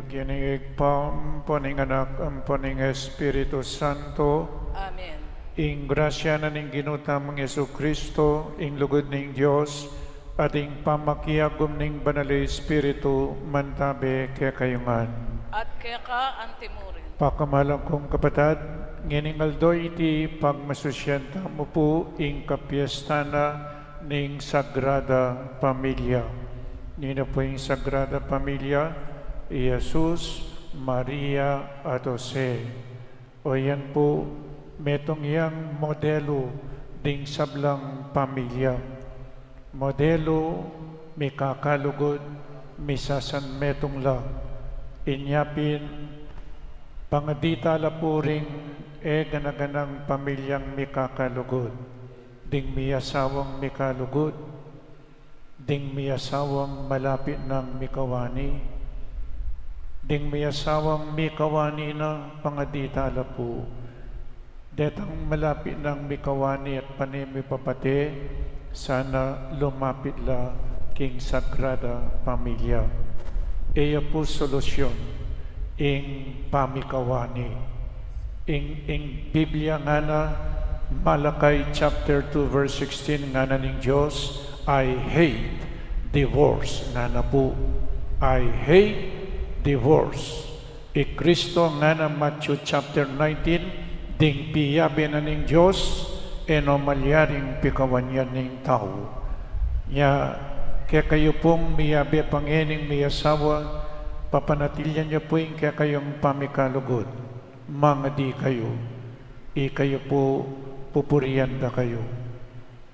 Ginig paning anak, paning Espiritu Santo, Amen. ing grasya na ning ginutamang Yesu Kristo, ing lugod ning Dios, at ing pamakiagom ning Banal Espiritu, mantabe kaya kayungan. At kaya ka antimurin. Pakamalang kong kapatad, nginingaldo iti pagmasusyenta mo po ing kapiestana ning Sagrada Pamilya. Nina po ing Sagrada Pamilya, Jesus, Maria at Jose. O yan po, metong yang modelo ding sablang pamilya. Modelo, may kakalugod, may sasan metong la. Inyapin, pangadita la po ring ganaganang pamilyang may kakalugod. Ding may asawang may kalugod, ding may asawang malapit ng mikawani, ding may asawang mikawani na pangadita la po. Detang malapit ng mikawani at panimi papate, sana lumapit la king Sagrada Pamilya. Iya po solusyon ing pamikawani. Ing Biblia nga na, Malakay chapter 2 verse 16 nga na ning Diyos, I hate divorce nga na po. I hate divorce. Kristo nga na Matthew chapter 19, ding piyabi na ning Diyos, enomalyaring pikawanyan ning tao. Nya, kaya kayo pong miyabi pangining miyasawa, papanatilyan niyo po yung kaya kayong pamikalugod. Mga di kayo, kayo po pupurian da kayo.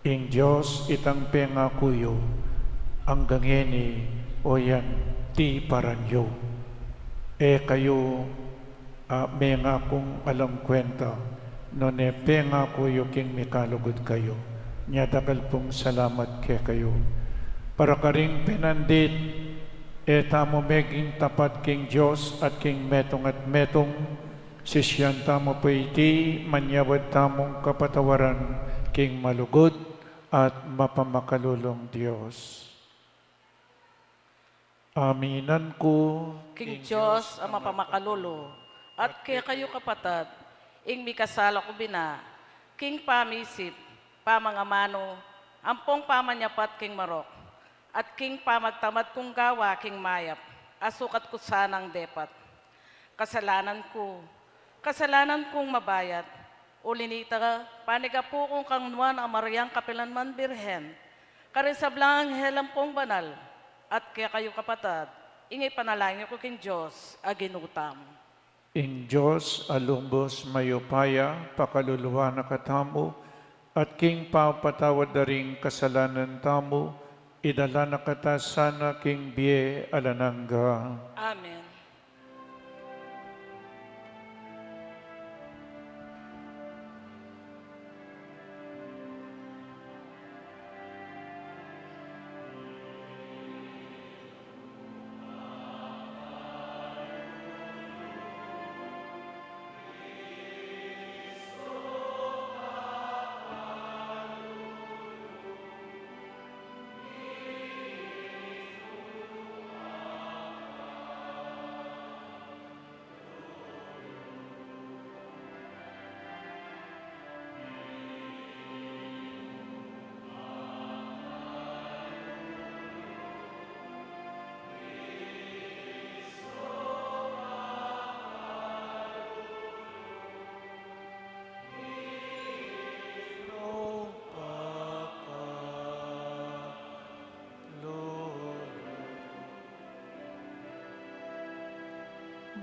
Ing Diyos itang pengakuyo, ang gangeni o yan, ti paranyo. Kayo, may nga kong alam kwenta, no ne pengakuyo king mikalugod kayo. Nyadakal pong salamat kay kayo. Para karing pinandit, tamo meging tapat king Diyos at king metong at metong, sisyan tamo po iti, manyawad tamong kapatawaran king malugod at mapamakalulong Diyos. Aminan ko, King Diyos ang mapamakalolo. At kaya kayo kapatad, ing mikasala ko bina, king pamisip, pamangamano, ampong pamanyapat king marok, at king pamagtamad kong gawa king mayap, asukat ko sanang depat. Kasalanan kong mabayat, ulinita ka, paniga po kong kangnuan ang Mariang Kapilanman Birhen, karisablang helang pong banal, at kaya kayo kapatad, ingay panalangin ko king Diyos, aginutam. ing Diyos alumbos mayupaya, pakaluluwa na katamo, at king papatawad na ring kasalanan tamo, idala na kata sana king biye alanangga. Amen.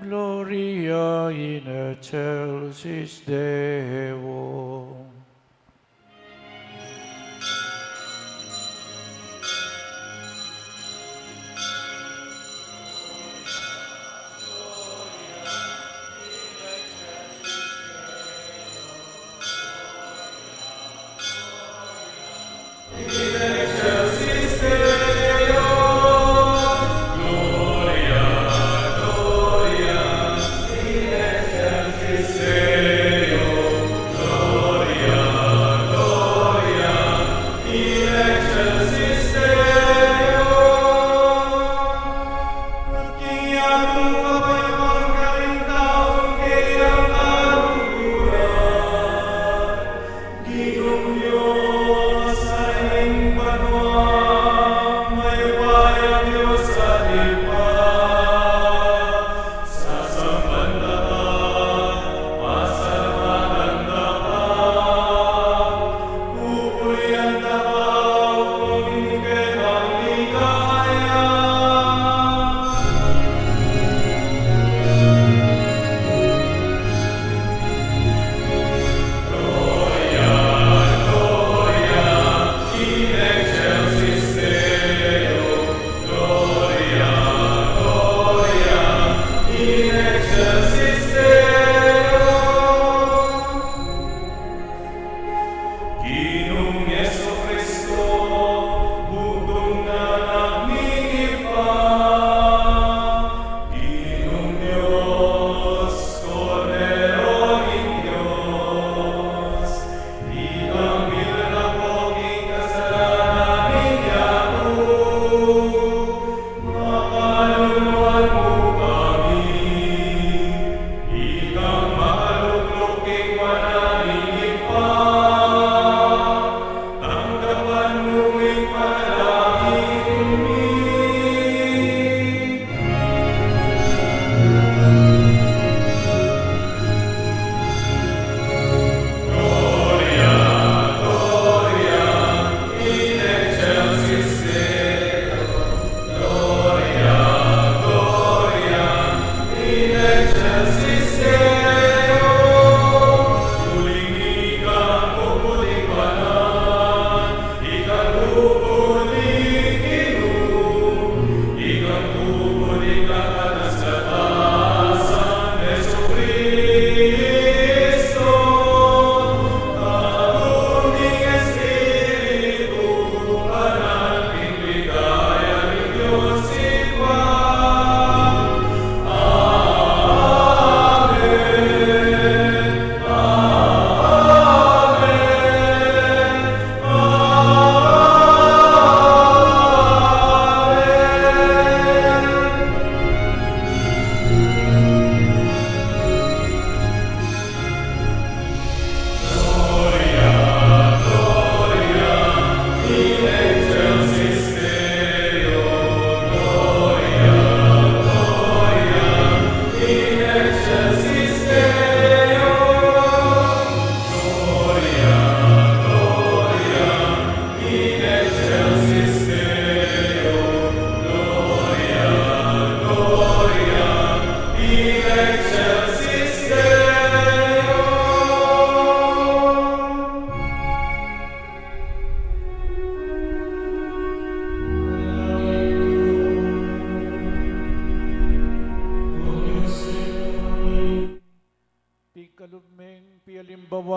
Gloria in excelsis Deo. Gloria,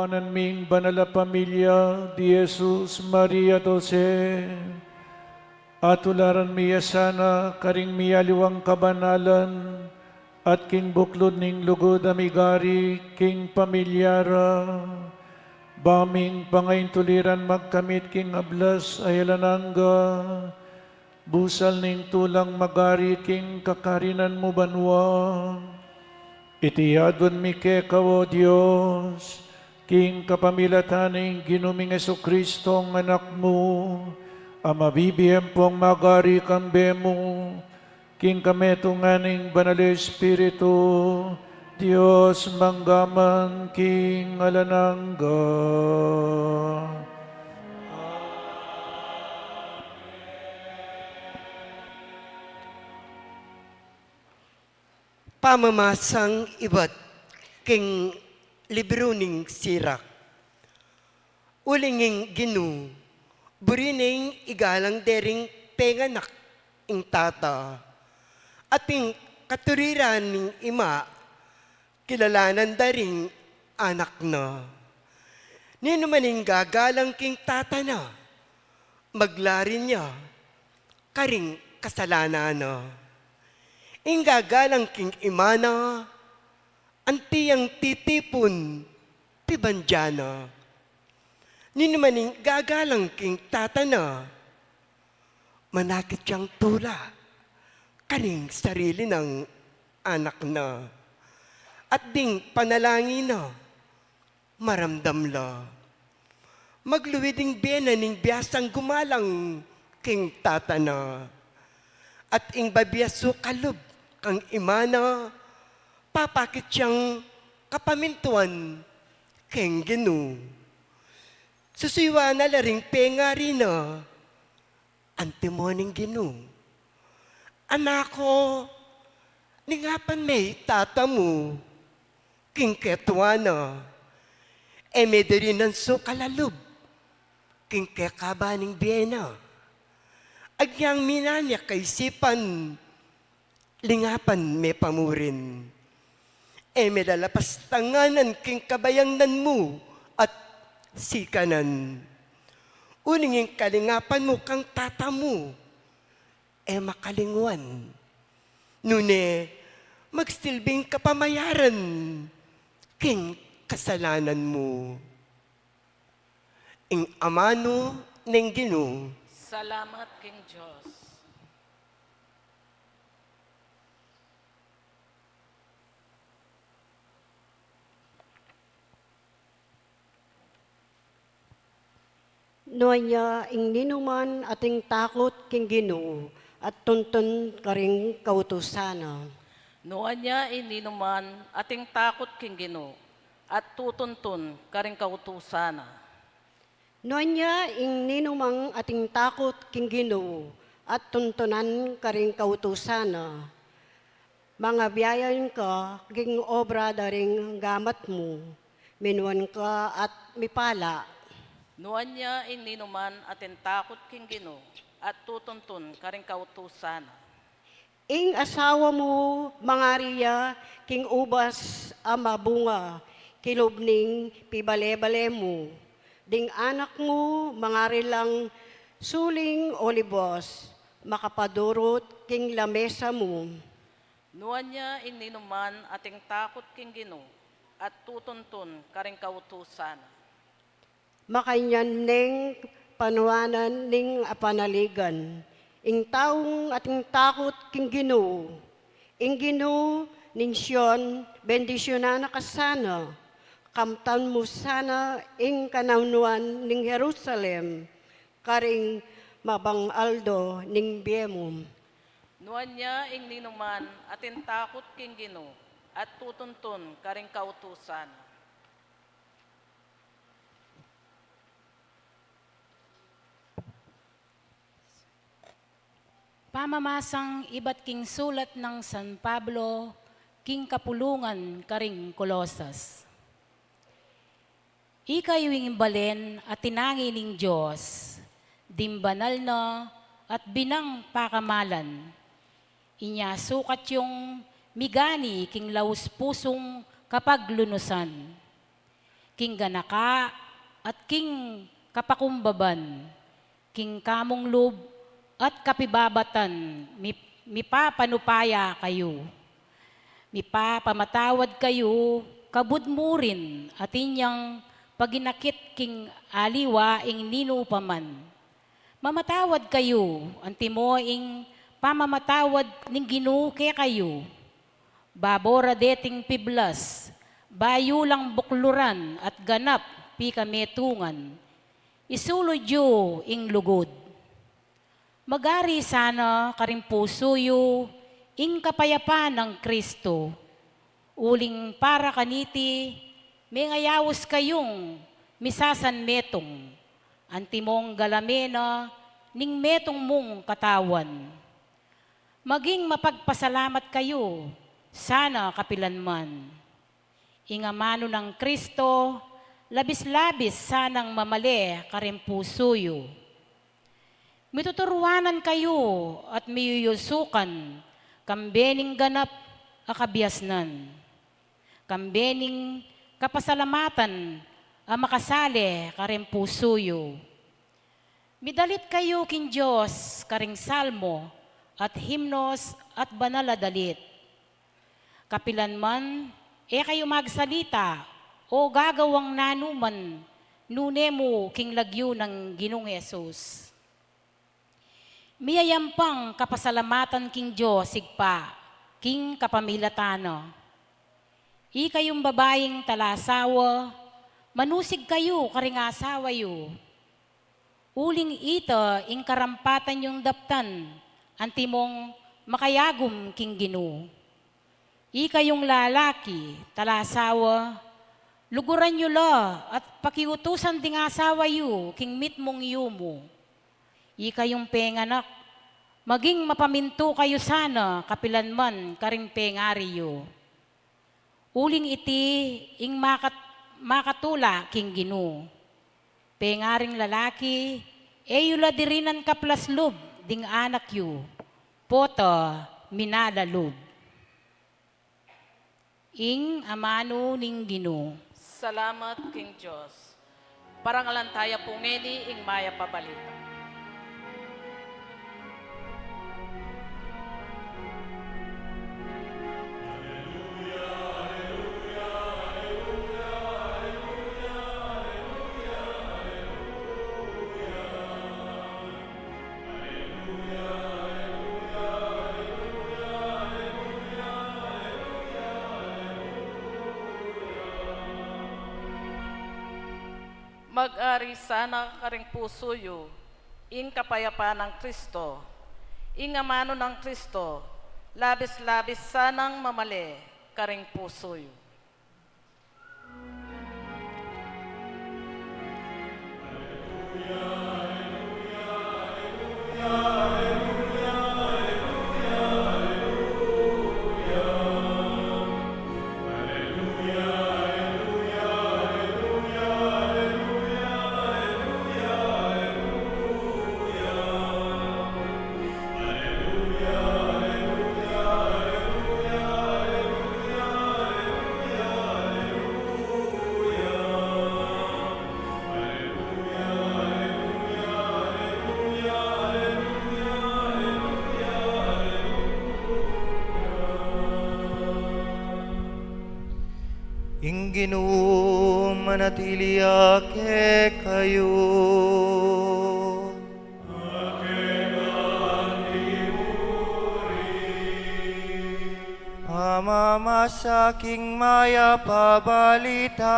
puanan ming banala pamilya di Jesus Maria Jose at tularan miya sana karing miyaliwang kabanalan at king buklod ning lugod amigari king pamilyara baming pangain tuliran magkamit king ablas ayalanangga busal ning tulang magari king kakarinan mo banwa itiyadon mi kawo Diyos king kapamilataning ginuming Kristo ang anak mo ang mabibiyem pong magari kambe mo king kametunganing banal Espiritu Diyos manggaman king alanangga. Pamamasang iba't king libro ning sirak. Ulinging ginu, burining igalang dering penganak ing tata. Ating katuriran ning ima, kilalanan daring anak na. Nino maning gagalang king tata na, maglari niya, karing kasalanan na. Inggagalang king imana, antiyang titipon, tibanjana. Ninumaning gagalang king tatana, manakit siyang tula, karing sarili ng anak na. At ding panalangin na, maramdam la. Magluwiding bena ning biyasang gumalang king tatana. At ing babiyaso kalub, kang imana, papakit siyang kapamintuan keng ginu. Susuiwa na laring pengari na, antimoning ginu. Anako, ningapan may tata mo, king ketwana, medari ng sukalalub, king kekabaning biyena. Agyang minanya kay sipan, lingapan may pamurin. Medalapas tanganan king kabayangnan mo at sikanan. Uninging kalingapan mo kang tata mo, makalingwan. Nune, magsilbing kapamayaran king kasalanan mo. Ing amano ning ginu, Salamat, King Diyos. Noanya ing ninuman ating takot king Ginoo at tuntun karing kautusana. Noan niya ininuman ating takot king Ginoo at tutuntun karing kautusana. Noanya ing ninumang ating takot king Ginoo at tuntunan karing kautusana. Mga biyayan ka king obra daring gamat mo, minuan ka at mipala. Noan niya ininuman ating takot king Ginoo at tutuntun karing kautusana. Ing asawa mo, mga riya, king ubas ama bunga, kilubning pibale-bale mo. Ding anak mo, mga rilang suling olibos, makapadurot king lamesa mo. Noan niya ininuman ating takot king Ginoo at tutuntun karing kautusana. Makanyan ning panuanan ning apanaligan. Ing taong ating takot king Ginoo. Ing Ginoo ning siyon, bendisyonan na kasana. Kamtan mo sana ing kanaunuan ning Jerusalem. Karing mabangaldo ning biemum. Noan niya ing ninuman ating takot king Ginoo at tutuntun karing kautusana. Pamamasang iba't king sulat ng San Pablo, king kapulungan karing Kolosas. Ikayuing imbalen at tinangi ning Diyos, dimbanal na at binang pakamalan. Inya sukat yung migani king laus pusong kapag lunusan. king ganaka, at king kapakumbaban, king kamong lub, at kapibabatan, mipapanupaya kayo. Mipapamatawad kayo, kabudmurin, at inyang paginakit king aliwa ing ninupaman. Mamatawad kayo, antimo ing pamamatawad ning ginuke kayo. Babora deting piblas, bayulang bukluran at ganap pikametungan. Isulodyo ing lugod. Magari sana karing pusuyo ing kapayapaan ng Kristo. Uling para kaniti, may ngayawos kayong misasan metong. Antimong galamena, ning metong mong katawan. Maging mapagpasalamat kayo, sana kapilanman. Ingamano ng Kristo, labis-labis sanang mamali karimpusuyo. Mituturuanan kayo at miyuyusukan, kambening ganap akabiasnan. Kambening kapasalamatan ang makasali karimpusuyo. Midalit kayo king Diyos karing salmo at himnos at banaladalit. Kapilanman, kayo magsalita o gagawang nanuman, nunemo king lagyo ng Ginoong Hesus. Miyayampang kapasalamatan king Diyos sigpa, king kapamilatano. Kayong babaeng talasawa, manusig kayo karing asawa yo. Uling ita ing karampatan yung daptan, antimong makayagom king Ginoo. Kayong lalaki, talasawa, luguran nyo la at pakiutusan ding asawa yu, king mitmong yumo. Kayong penganak, maging mapaminto kayo sana, kapilanman, karing pengari yu. Uling iti, ing makatula, king Ginoo. Pengaring lalaki, yula dirinan kaplaslob, ding anak yu, poto minalalub. Ing amano ning Ginoo. Salamat king Diyos. Parangalan tayo pungeni ing maya pabalita. Mag-ari sana karing pusuyo, ing kapayapaan ng Kristo, ing amano ng Kristo, labis-labis sanang mamali karing pusuyo. Ing Ginoo manatili ake kayo. Pamamasaking maya pabalita,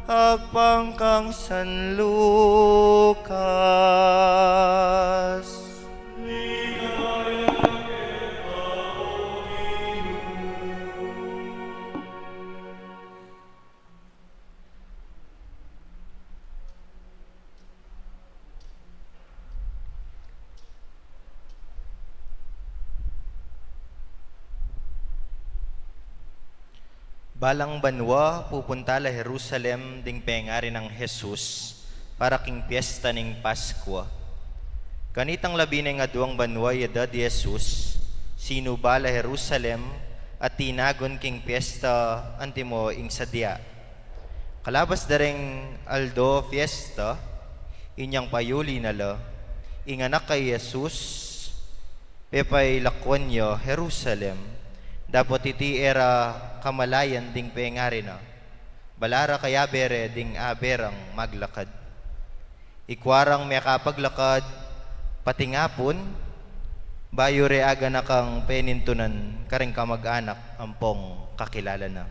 agpangkang San Lucas. Balang banwa, pupunta la Jerusalem ding pengari ng Jesus para king piyesta ning Paskwa. Kanitang labi nga duwang banwa yada di Jesus, sino bala Jerusalem at tinagon king piyesta antimo ing sadya. Kalabas dareng Aldo fiesta, inyang payuli na la, inganak kay Jesus, pepay lakwan niyo Jerusalem, dapat iti era kamalayan ding pengari na, balara kaya bere ding aberang maglakad. Ikwarang may kapaglakad, patingapon, bayo re aga na kang penintunan, karing kamag-anak, ampong kakilala na.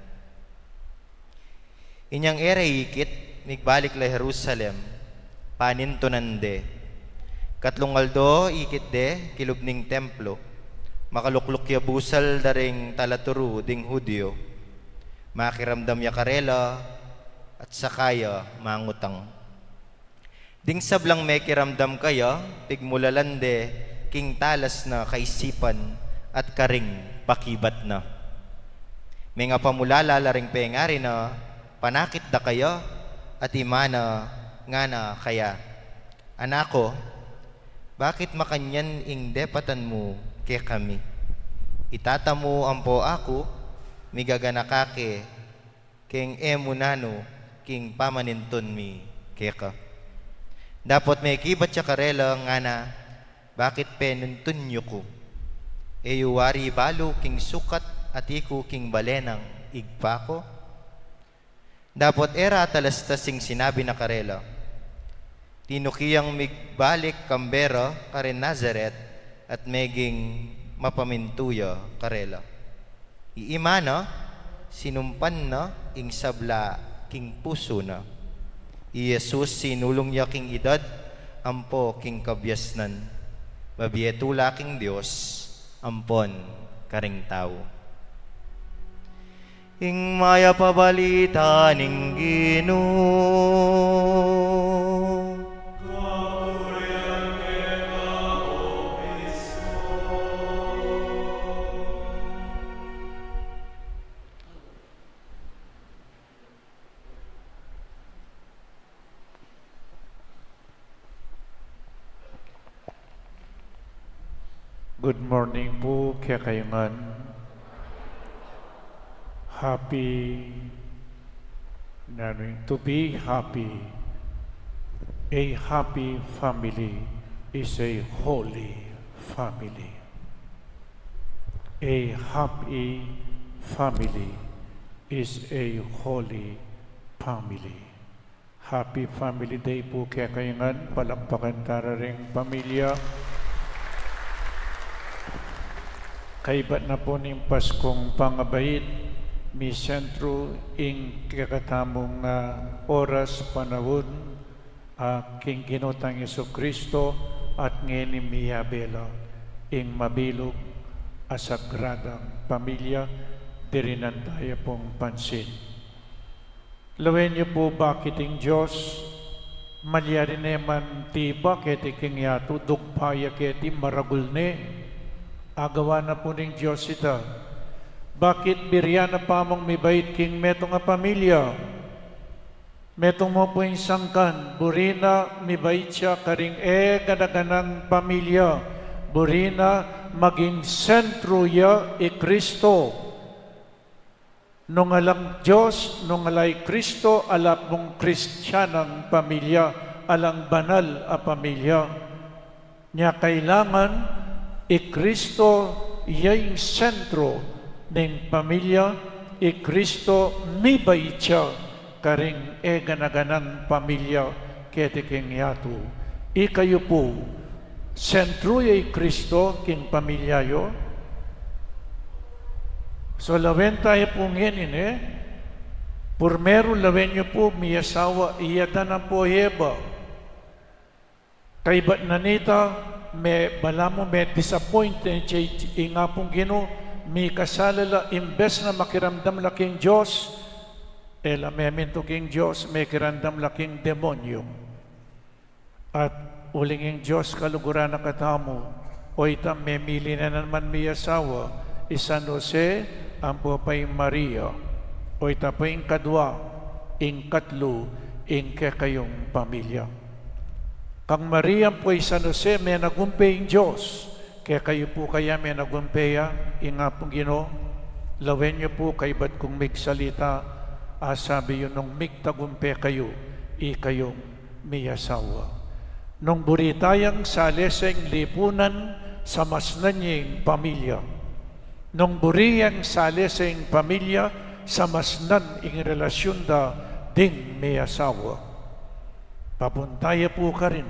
Inyang era ikit, migbalik la Jerusalem, panintunan de. Katlong Aldo, ikit de, kilubning templo, makalukluk ya busal daring talaturu ding Hudyo, makiramdam ya karela, at sakaya mangutang. Ding sablang may kiramdam kaya, tigmulalande, king talas na kaisipan, at karing pakibat na. May nga pamulala laring pengari na, panakit da kaya, at imana nga na kaya. Anako, bakit makanyan ing depatan mo ke kami? Itata mo ampo ako, migaganakake, king emunano, king pamaninton mi keka. Dapat may kibat siya karela nga na, bakit penintun nyo ko? Eyuwari balo king sukat at iku king balenang igpa ko? Dapat era talastasing sinabi na karela, tinukiyang migbalik kambera karen Nazaret at meging mapamintuya karela. Iimana, sinumpan na ing sabla king puso na. I Jesus sinulong niya king edad, ampo king kabyasnan. Babietula king Diyos, ampon karing tao. Ing maya pabalita ning Ginoo. Good morning po kaya kayungan. To be happy. A happy family is a holy family. A happy family is a holy family. Happy Family Day po kaya kayungan. Palakpakan tara ring pamilya. Kaibat na po ng Paskong pangabait, mi sentro ing kakatamong oras panahon king ginotang Jesucristo at ngeni miyabela ing mabilog asagradang pamilya dirinan tayo pong pansin. Lawen niyo po bakit ing Diyos malyari neman ti bakit iking yato dugpaya keti maragul ne agawa na po ng Diyos ita. Bakit biryana pa mong mibait king metong nga pamilya? Metong mo po yung sangkan, burina mibait siya karing ganaganang pamilya. Burina maging sentro ya Kristo. Nung alang Diyos, nung alay Kristo, alap mong Kristyanang pamilya, alang banal a pamilya. Nya kailangan Kristo iyay sentro ng pamilya, Kristo mibay siya karing ganaganang pamilya ketiking yato. Ikayo po, sentro iyay Kristo king pamilyayo. So lawen tayo po ngayon purmero lawen nyo po miyasawa iyada na po heba. Kaibat na nita, may balamo may disappointed nga pong Ginoo may kasalala imbes na makiramdam laking Diyos elamemin to king Diyos may kiramdam laking demonyo at ulinging Diyos kaluguran na katamo o itam may mili na naman may asawa San Jose ang pupay Maria o itapay kadwa ing katlo ing kekayong pamilya. Kang Maria po San Jose may nagumpay ang Diyos. Kaya kayo po kaya may nagumpeya, inga pong Ginoo, lawen niyo po kay ba't kung migsalita, Sabi yun, nung migtagumpe kayo, ikayong may asawa. Nung buritayang sa leseng lipunan sa masnanyeng pamilya. Nung buriyang sa leseng pamilya sa masnan ing relasyon da ding may asawa. Papuntaya po ka rin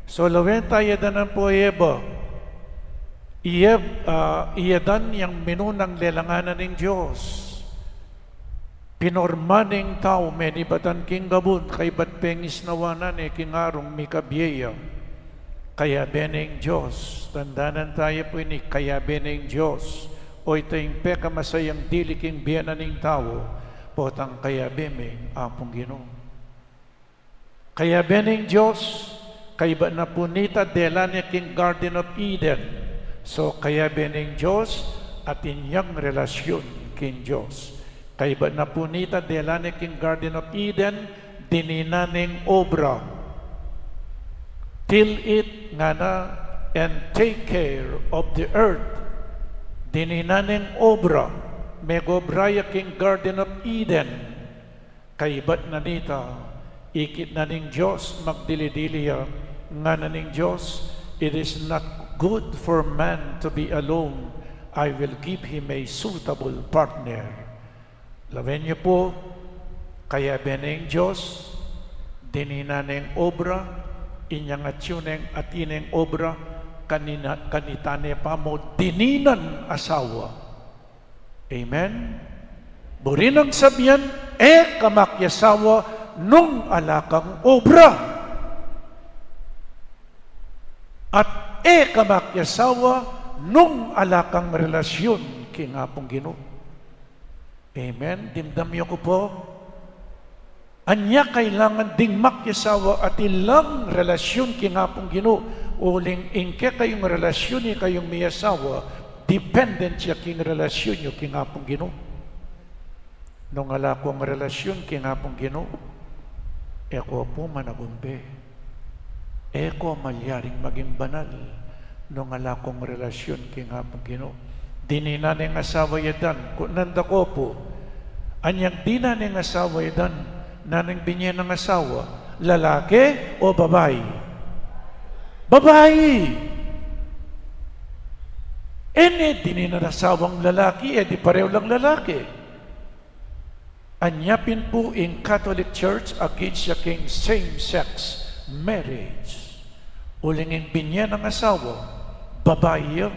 So lawen tayo danan po eba. Iyadan yung minunang lelanganan ng Diyos. Pinormaning tao, menibatan king gabun, kay bat pengis nawanan king arong mikabyeya. Kaya beneng Diyos, tandanan tayo po ini, kaya beneng Diyos, o itayong peka masayang diliking biyanan ng tao, potang kaya bemeng apong Ginoo. Kaya beneng Diyos, kay ba na punita delanya king Garden of Eden, so kaya beneng Diyos at inyang relasyon king Diyos. Kay ba na punita delanya king Garden of Eden, dininaneng obra. Till it nga na and take care of the earth. Dininaneng obra. Megobraya king Garden of Eden. Kay ba't na nita, ikit na ning Diyos, magdilidiliya, nga na ning Diyos, it is not good for man to be alone. I will give him a suitable partner. Lawen niyo po, kaya beneng Diyos, dininaneng obra, inyang atyuneng at ineng obra, kanitane pa mo, dininan asawa. Amen? Burinang sabihan, kamakyasawa nung alakang obra. At kamakyasawa nung alakang relasyon kingapong Ginoo. Amen? Dimdamyo ko po. Anya kailangan ding makyasawa at ilang relasyon kingapong Ginoo. Uling ingke kayong relasyon ni kayong may asawa, dependent siya king relasyon nyo kingapong Ginoo. Nung ala kong relasyon kingapong Ginoo, eko po managumpe. Eko malyaring maging banal. Nung ala kong relasyon kingapong Ginoo. Dininan ng asawa yadan, kunanda ko po, anyang dinan ng asawa yadan, nanang binyan ng asawa, lalaki o babae? Babae! Dininan ng asawang lalaki, di pareho lang lalaki. Anyapin po in Catholic Church against yung same-sex marriage. Ulingin binyan ng asawa, babae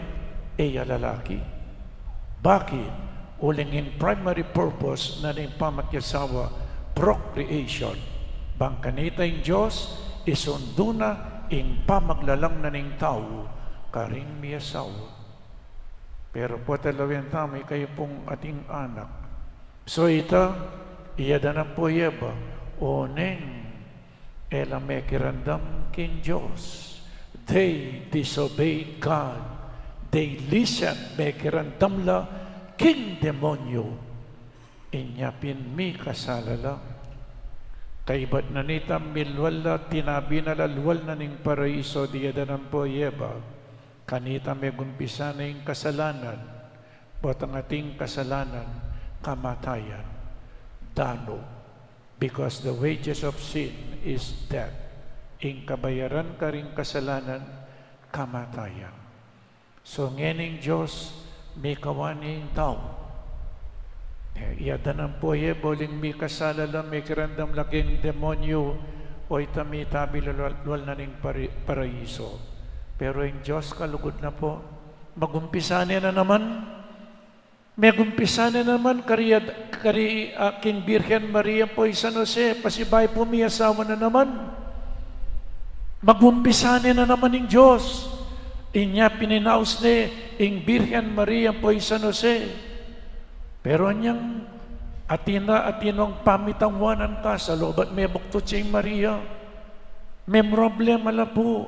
lalaki. Bakit? Ulingin primary purpose na ng pamakyasawa, procreation. Bangkanita yung Diyos, isundo na ing pamaglalang na ng tao, karing may asawa. Pero po talawin tami kayo pong ating anak. So ita, iyada na po yeba, oneng, ela may kirandam king Diyos. They disobeyed God. They listen, may kirandam la, king demonyo. Inyapin mi kasalala. Kaibat na nita milwal la, tinabi na lalwal na ning paraiso, diyada ng po yeba. Kanita may gumpisa na yung kasalanan, but ang ating kasalanan, kamatayan, dano. Because the wages of sin is death. Ing kabayaran ka rin kasalanan, kamatayan. So ngening Diyos, may kawaning tao. Iyada ng poye, boling may kasalala, may kirandam laking demonyo, o itami-tabi lalwal na ning paraiso. Pero yung Diyos, kalugod na po, magumpisa niya na naman. May gumpisa na naman, King Birhen Maria po San Jose, pasibay po may asawa na naman. Magumpisa niya na naman yung Diyos. Inya pininaus ni ing Birhen Maria po San Jose. Pero anyang atinong pamitangwanan ka sa loob at may buktot siyang Maria. May problema la po.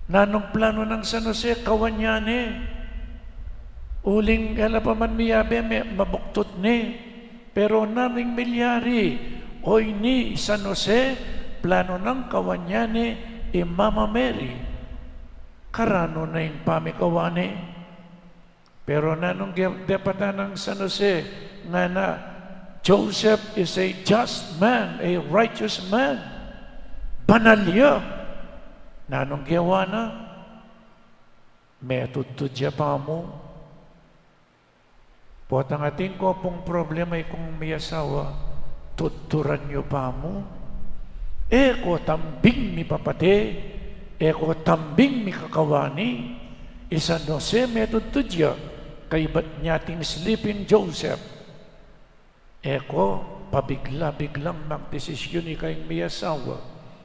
Nanong plano ng San Jose, kawanyane. Uling gala pa man miyabe, may mabuktot ni. Pero naring milyari, oy ni San Jose, plano ng kawanyane, Mama Mary. Karano na yung pamikawane. Pero nanong depata ng San Jose, nga na Joseph is a just man, a righteous man. Banal niya. Nanong gawa na? May tutudya pa mo. Potang ating ko pong problema ay kung may asawa, tuturan niyo pa mo. Eko tambing mi papate, eko tambing mi kakawani. Isa no se may tutudya, kay ba't niyating sleeping Joseph. Eko, pabigla-biglang magdesisyon ikay may asawa.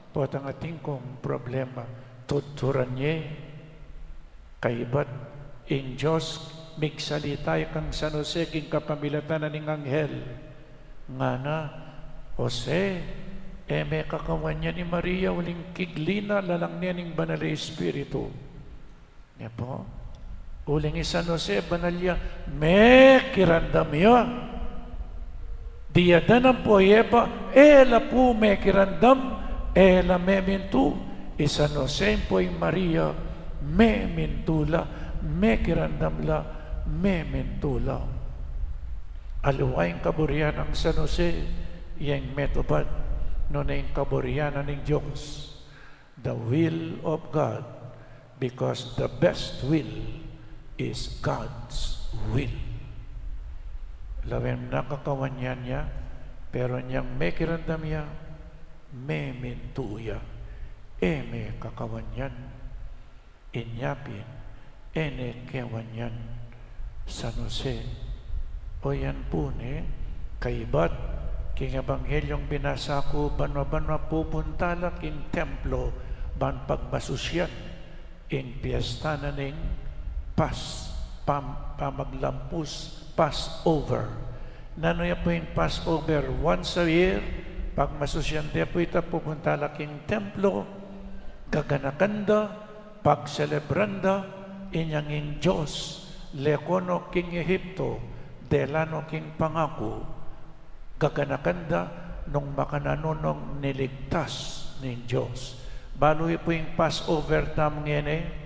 Potang ating kong problema, tuturan niya. Kay ba't in Diyos, migsalitay kang San Jose, king kapamilatan ng anghel. Nga na, Jose, may kakawan niya ni Maria, uling kiglina, lalang niya ng banal na Espiritu. Niya po, uling San Jose, banal niya, may kirandam niya. Diya danam po yepa, ela po may kirandam, ela may mintu. San Jose po yung Maria, may mintula, may kirandam la, may mintula. Aluway ang kaburian ng San Jose, yung metubad, no na yung kaburian ng Diyos. The will of God, because the best will is God's will. Lawin nakakawan niya, pero niyang may kirandam niya, may mintuya, may kakawan yan, inyapin, ene kewan yan, San Jose. O yan po ni, kaibat, king ebanghelyong binasa ko, banwa-banwa pupuntalak in templo, ban pagmasusyan, in piyesta na ning pamaglampus, Passover. Nanoya po yung Passover once a year. Pag masusyante po ito, pupunta laking templo, gaganakanda, pag-celebranda, inyang in Diyos, lekono king Ehipto, delano king pangako, gaganakanda, nung makananunong niligtas ng Diyos. Baloy po yung Passover tam ngene.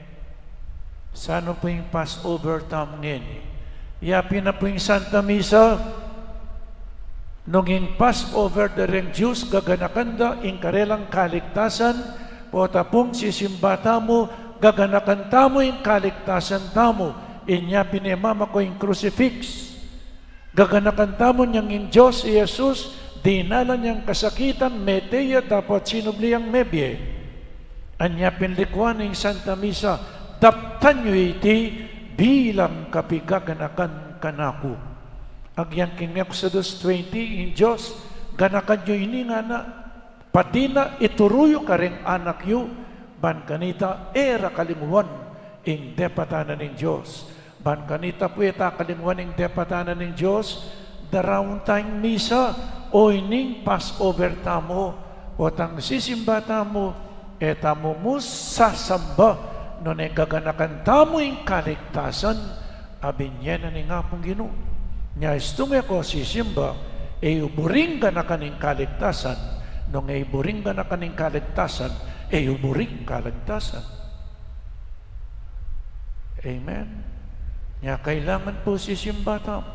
Sano po yung Passover tam ngene? Yapi na po yung Santa Misa. Nung yung Passover, dareng Diyos, gaganakanda, in karelang kaligtasan, pota pong sisimbata mo, gaganakan tamo yung kaligtasan tamo, inya pinemama ko yung crucifix. Gaganakan tamo niyang in Diyos, Jesus, dinala niyang kasakitan, meteya, dapat sinubliyang mebye. Anya pinlikwan ng Santa Misa, daptan nyo iti, bilang kapigaganakan kanako. Agyan king Exodus 20 in Diyos, ganakan nyo ini nga na, pati na ituruyo ka rin anak yu, ban kanita era kalinguan ing depatanan ng Diyos. Ban kanita po ita kalinguan ing depatanan ng Diyos, darawang tayong misa, o ining Passover tamo, o tang sisimba tamo, etamo mo sasamba, noon ay gaganakan tamo yung kaligtasan, abin niya na nga pong Ginoo. Nya istunga ko sisimba, uburing ganakan yung kaligtasan, nung uburing ganakan yung kaligtasan, uburing kaligtasan. Amen? Nya kailangan po sisimba tamo.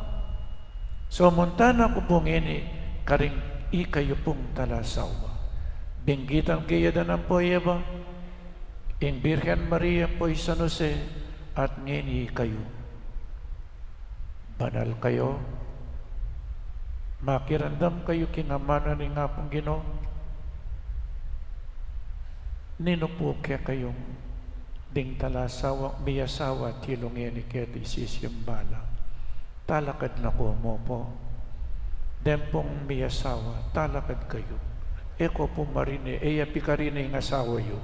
So, muntana ko pong ini, karing ikayo pong talasawa. Binggitan kayo danang po eba, in Birhen Maria po San Jose, at ngini kayo. Banal kayo, makirandam kayo kinamana ni nga pong Ginoo. Nino po kaya kayong ding talasawa, miyasawa, tilong ngini kayo isisimbala. Talakad na ko mo po. Den pong miyasawa, talakad kayo. Eko po marine, eyapi ka rin yung asawa yo.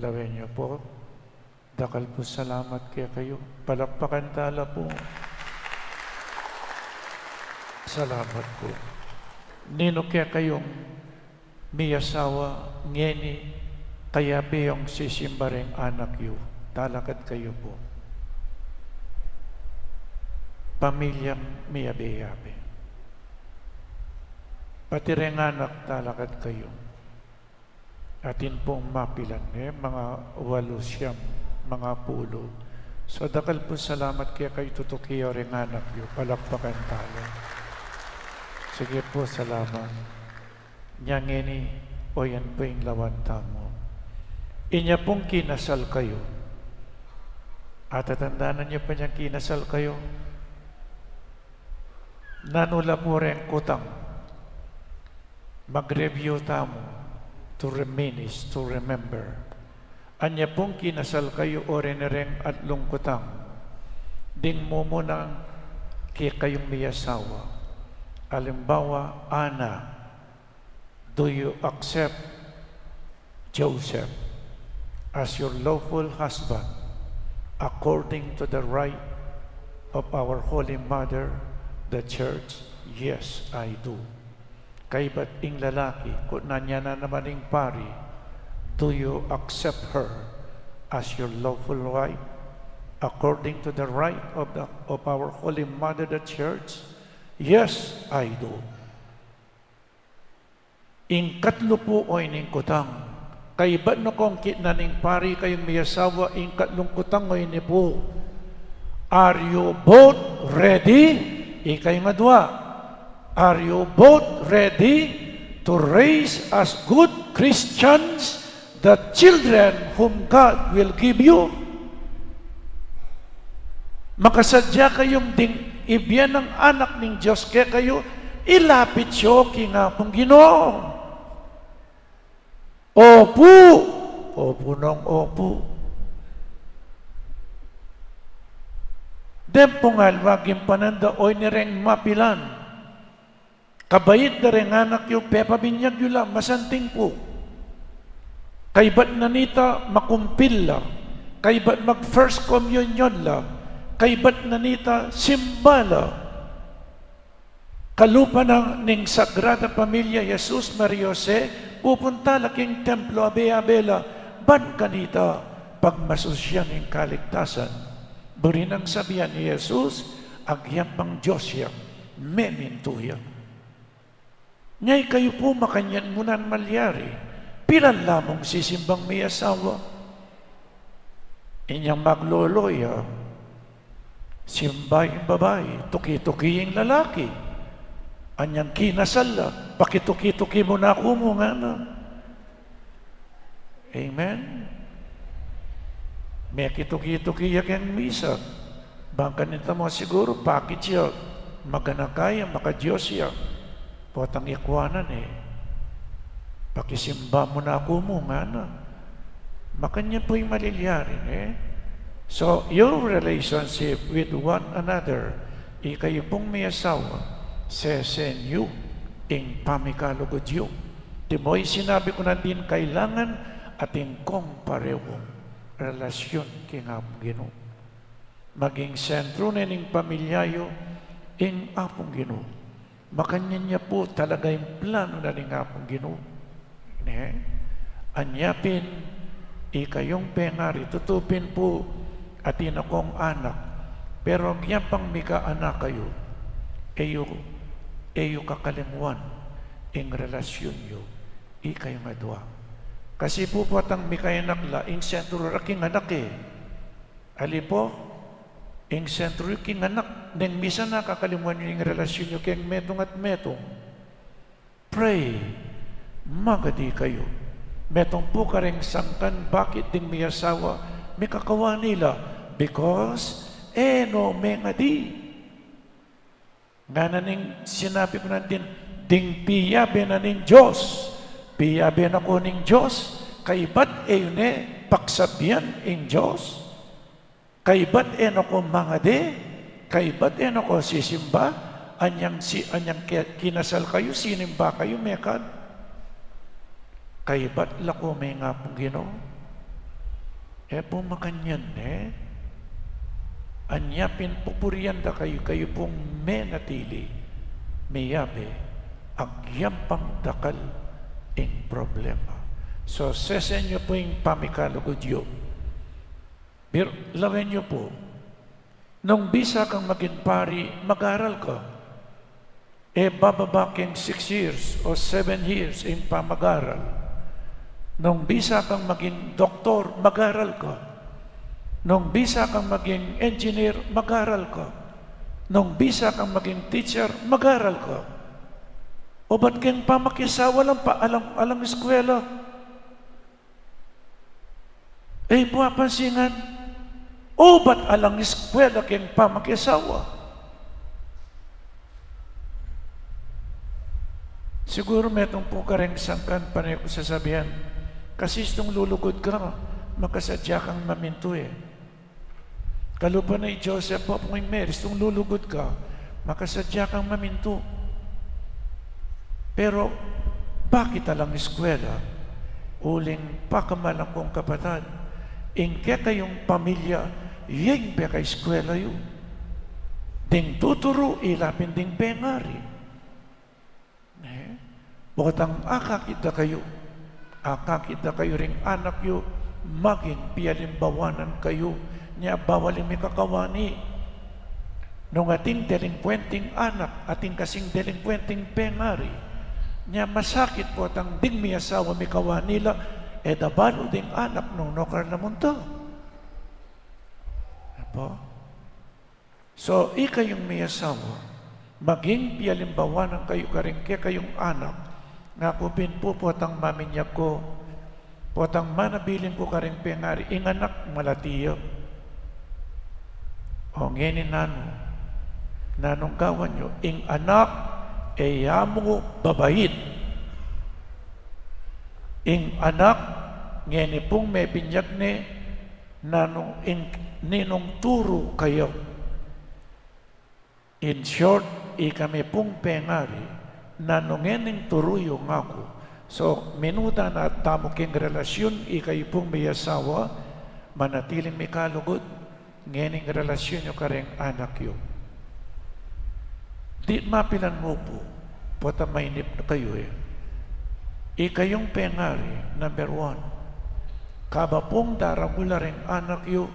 Lawin niyo po. Dakal po salamat kaya kayo. Palakpakan tala po. Salamat po. Nino kaya kayong miyasawa, ngeni, kaya biyong sisimbareng anak yu. Talakad kayo po. Pamilyang miyabe-yabe. Pati rin anak, talakad kayo. Atin pong mapilan, mga 8, mga 10, So dakal po salamat kaya kayo tutukiyo rin anak yu. Palakpakan tayo. Sige po, salamat. Nyang ini, o yan po yung lawanta mo. Inya pong kinasal kayo. At tatandaan niyo pa niyang kinasal kayo. Nanula po rin kutang. Mag-review tamo. To remain is to remember. Anya pong kinasal kayo o rin at lungkutang. Ding mo muna kaya kayong may asawa. Alimbawa, Ana, do you accept Joseph as your lawful husband according to the right of our Holy Mother, the Church? Yes, I do. Kay ba't ing lalaki, kung nanya na naman ing pari, do you accept her as your lawful wife according to the right of our Holy Mother, the Church? Yes, I do. Ing katlo po o ining kutang. Kay ba't no kong kinaning pari kayong may asawa, ing katlong kutang o ini po. Are you both ready? Ikay madwa. Are you both ready to raise as good Christians the children whom God will give you? Makasadya kayong ding ibyan ng anak ng Diyos, kaya kayo ilapit siyo kinapong Ginoo. Opo! Opo ng opo. Dempo nga waging pananda oy nireng mapilan. Kabayit na rin anak yung pepa binyag yun lang, masanting po. Kay ba't nanita makumpil lang? Kay ba't mag first communion lang? Kay ba't nanita simbala? Kalupa ng Sagrada Pamilya Jesus Maria Jose, pupunta laking templo abe-abela, ban kanita pagmasusyan ng kaligtasan. Buri nang sabihan ni Jesus, agyam pang Diyos yan, memintuya. Ngay kayo po makanyan munan malyari, pilan lamang sisimbang may asawa. Inyang magloloya, simbay yung babae, tuki-tuki yung lalaki. Anyang kinasal la, pakituki-tuki mo na ako mo nga na. Amen? May kituki-tuki yung misa. Bangka nito mo siguro, pakit siya, maganakaya, maka-Diyos siya. Potang ikwanan pakisimba mo na ako mo nga na. Makanya po'y malilyarin So, your relationship with one another, kayo pong may asawa, sesenyo, ing pamikalugod yun. Timoy, sinabi ko na din, kailangan ating kong parewong relasyon kingapong Ginoo. Maging sentro na ning pamilyayo, ing apong Ginoo. Makanya niya po talaga yung plano na ning apong Ginoo. Anyapin, ikayong pengari, tutupin po atin akong anak. Pero ang yan pang mika anak kayo, eyo kakalingwan ing relasyon yo, ikayo madwa. Kasi po patang mika anak la, ing sentro raking anak Ali po, ing sentro raking anak, neng misa na kakalingwan yung relasyon yo keng metong at metong. Pray, magadi kayo. Metong po ka rin sangkan, bakit ding may asawa, may kakawa nila? Because, no, may nga di. Nga na ning sinabi ko natin, ding piyabe na ning Diyos. Piyabe na ko ning Diyos. Kaibat paksabihan ing Diyos. Kaibat no ko mga de. Kaibat no ko sisimba. Anyang kinasal kayo, sinimba kayo, mekad. Kaibat lako may nga pong Ginoo. Po makanyan Anyapin pupurian da kayo pong menatili. Mayabe, agyampang dakal ing problema. So, sesen nyo po yung pamikalugod yun. Pero, lawen nyo po, nung bisa kang maging pari, mag-aral ka. Bababa kang 6 years o 7 years in pamag-aral. Nung bisa kang maging doktor, mag-aral ka. Nung bisa kang maging engineer, mag-aral ka. Nung bisa kang maging teacher, mag-aral ka. O ba't kang pamakisawa lang pa alang eskwela? Eh, puwapansingan, o ba't alang eskwela kang pamakisawa? Siguro metong po ka rin sangkan pa rin ko sasabihan, kasi itong lulugod ka, makasadya kang maminto eh. Kalupa na Joseph po kung Mary, itong lulugod ka, makasadya kang maminto. Pero, bakit alang eskwela? Uling pakamalang kong kapatid, ingke kayong pamilya, yung peka eskwela yun. Ding tuturo, ilapin ding pengari. Bukatang akakita kayo ring anak yo, maging pialimbawanan kayo, niya bawal may kakawani. Nung ating delinkwenteng anak, ating kasing delinkwenteng pengari, niya masakit po atang ding may asawa may kawanila, dabalo ding anak nung nokar na munto. Apo? So, ikayong may asawa, maging pialimbawanan kayo karingke kayong anak, nga kupin po potang maminyak ko, potang manabilin ko karing pengari, inganak malatiyo. O ngayon nanong gawan nyo, ing anak, yamo babait. Ing anak, ngayon pong may binyag ni, nanong ninong turo kayo. In short, kami pong pengari, nanongening turuyo nga ko. So, minuta na tamo king relasyon, kayo pong may asawa, manatiling may kalugod, ngening relasyon nyo kareng anak yun. Di mapilan mo po, pota mainip na kayo eh. Ikayong pengari, number 1, kaba pong daramula ring anak yun,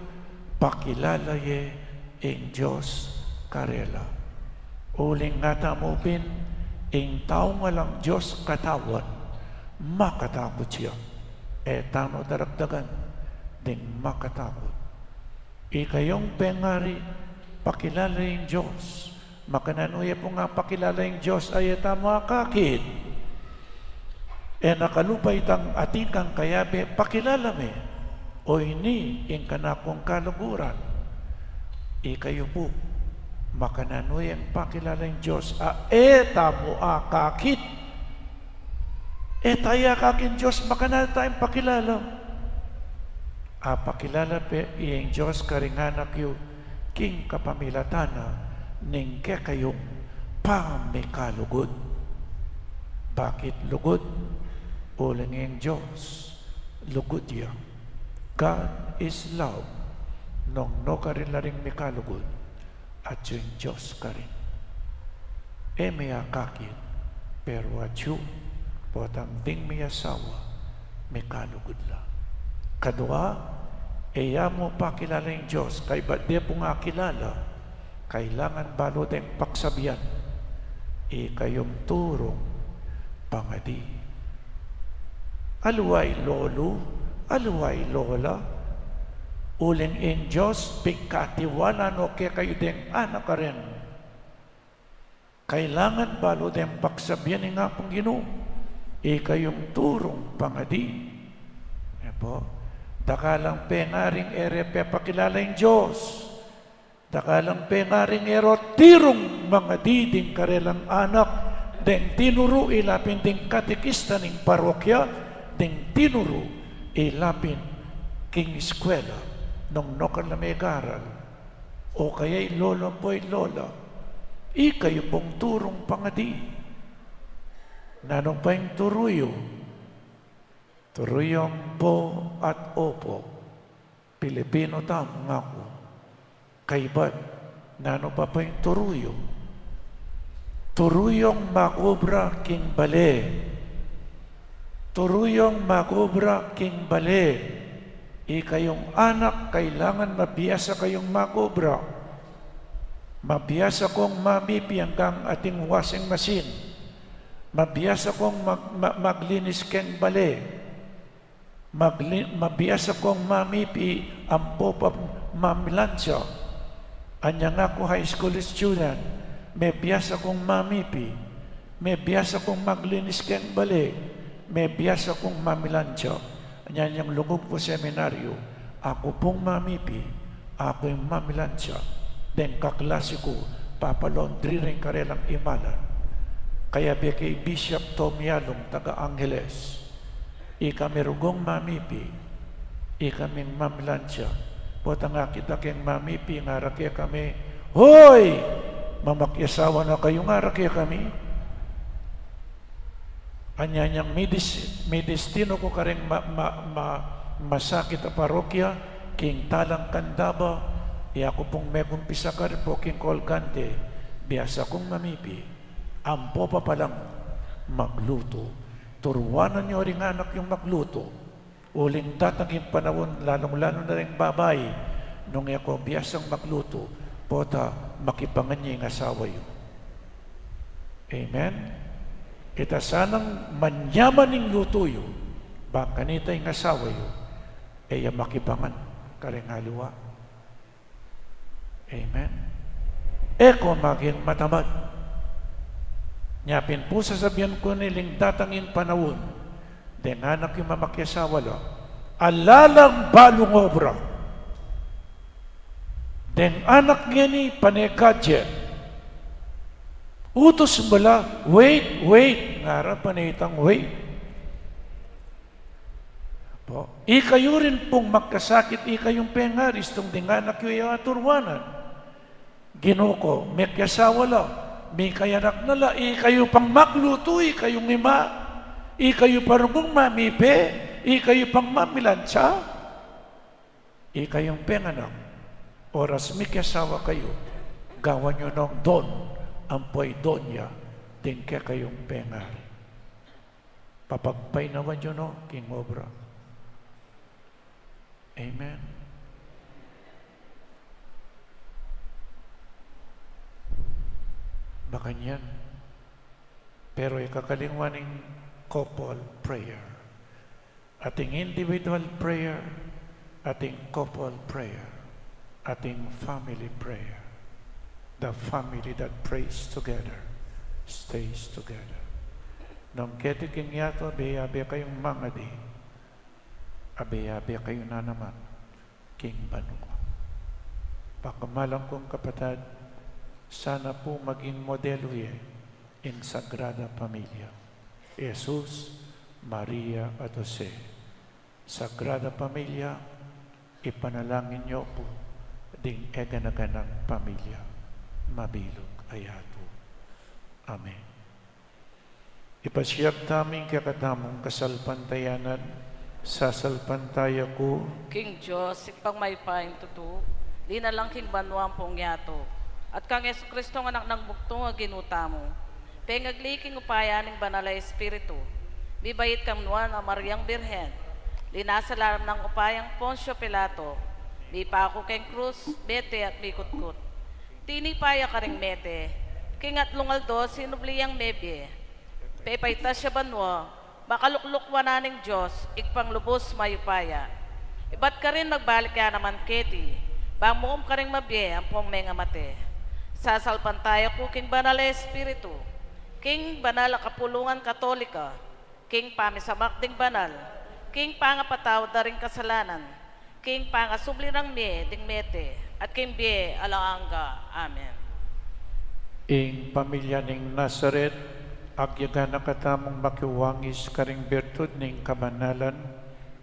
pakilala ye in Diyos karela. Uling nga tamupin, ing tao nga lang Diyos katawan, makatakot siya. Tano daragdagan, ding makatakot. Ikayong pengari, pakilala yung Diyos. Makananuya po nga pakilala yung Diyos, ay tamo akakit. Nakalupay tang ating kang kayabe, pakilala me. O ini, ing kanakong kaluguran. Ikayo po, makananuy ang pakilala ng Diyos. Tamo akakit. Tayo akakin Diyos, makana tayong pakilala. Pakilala pe, iyang Diyos karinganak yu, king kapamilatana, ning kayong pamikalugod. Bakit lugod? Uling iyang Diyos, lugod yan. God is love. Nung no ka rin laring mikalugod, at yung Diyos ka rin. May akakit, pero at yung potang ding may asawa, may kalugod lang. Kadua, mo pakilala yung Diyos, kay ba't di po nga kilala, kailangan balo din paksabihan, kayong turong pangadi. Aluay lolo, aluay lola, uling in Diyos, pagkatiwala no kaya kayo din anak ka rin. Kailangan balo din paksabihan nga pong Ginoo, kayong turong pangadi. Po, dakalang pengaring erepe pakilala yung Diyos. Dakalang pengaring tirong mga diding karelang anak, den tinuro ilapin ding katikista ning parokya, ding tinuro ilapin king eskwela nung nokal na may garal, o kaya'y lolo po'y lola, kayo pong turong pangadi. Nanong pa yung turuyo? Turuyong po at opo, Pilipino tam nga ko. Kaibat, nano pa yung turuyo? Turuyong makobra king bale. Turuyong makobra king bale. Kayong anak, kailangan mabiyasa kayong makobra. Mabiyasa kong mamipi hanggang ating washing machine. Mabiyasa kong maglinis keng bale. Mabiyasa kong mamipi ampo pa mamilansya. Anya nga ko high school student, may biyasa kong mamipi, may biyasa kong maglinis keng balik, may biyasa kong mamilansya. Anya niyang lungog po seminaryo, ako pong mamipi, ako yung mamilansya. Den kaklase ko, papalaundri rin karelang imalan. Kaya be kay Bishop Tom Yalong, taga Angeles, ika merugong mamipi, ika ming mamilansya. Pota nga kita keng mamipi, nga rakya kami, hoy! Mamakyasawa na kayo, nga rakya kami. Anya niyang may destino ko karing masakit a parokya, king talang kandaba, ako pong may kumpisa ka rin po king kolgante, biyasa kong mamipi, ampo pa palang magluto. Turuanan niyo rin anak yung magluto. Uling tatanging panahon, lalong-lalo na rin babay, nung ako biyasang magluto, pota makipangan niya yung asawa yun. Amen? Kita sanang manyaman ng luto yun, baka nita yung asawa yun, kaya makipangan karing haliwa. Amen? Eko maging matamad. Nyapin po sasabihan ko niling datangin panahon, den anak yung mamakyasawa lang, alalang balong obra. Den anak niya ni panegadget. Utos bala, wait, ngara panitang wait. Po, ikayo rin pong magkasakit, ikayong pengaris, tong ding anak yung aturwanan. Ginuko, may kasawa lang, may kayanak na la, ikayo pang magluto, ikayong ima. Ikayo parugong mamipe, ikayo pang mamilansya, ikayong penganak, oras may kasawa kayo, gawan nyo ng don, ampoy donya, tingke kayong pengar. Papagpay naman nyo no, king obra. Amen. Baka niyan. Pero ikakalingwaning couple prayer. Ating individual prayer, ating couple prayer, ating family prayer. The family that prays together stays together. Nung ketiking yato, abe kayong mga di, abe kayo na naman, king banunga. Pakamalang kong kapatid, sana po maging modelo in Sagrada Familia. Jesus, Maria at Jose. Sagrada Pamilya, ipanalangin niyo po ding eganaganang pamilya. Mabilog ayato. Amen. Ipasiyag taming kakatamong kasalpantayanan, sasalpantaya ko, King Diyos, ipang may paing tutu, di na lang king banwang pong yato. At kang Yesu Kristo ng anak ng buktong nga ginuta mo, pengagliking upayaning banal ay Espiritu, bibayit kang nuan ang Mariang Birhen, linasalam ng upayang Poncio Pilato, di pa ako keng krus, bete at bikutkut. Tinipaya ka ring mete, kingat lungaldo sinubliyang mebye, pepayta siya banwa, makaluklukwa na ng Diyos, ikpang lubos mayupaya. Iba't ka rin magbalik ya naman keti, bamuom ka ring mabye ang pong mga mate. Sasalpantaya ko king banal ay Espiritu, king banal a kapulungan katolika, king pamisamak ding banal, king pangapataw da ring kasalanan, king pangasubli ng ding mete, at king bie alaangga. Amen. ing pamilya ning Nazaret, agyaga na katamong makiwangis karing bertud ning kabanalan,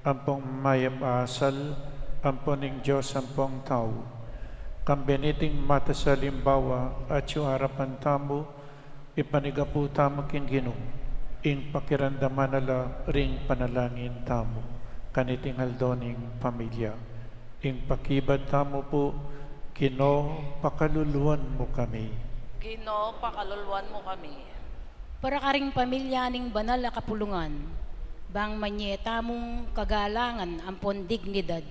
ampong mayam asal, ampong ning Diyos ampong tao, kambeniting mata sa limbawa at yung harapan tamo, ipanigapu tamo king Ginoo, ing pakirandaman nala ring panalangin tamo, kaniting haldoning pamilya, ing pakibad tamo po, Ginoo, pakaluluan mo kami. Ginoo, pakaluluan mo kami. Para karing pamilya ning banal a kapulungan, bang manyeta mong kagalangan ampon dignidad,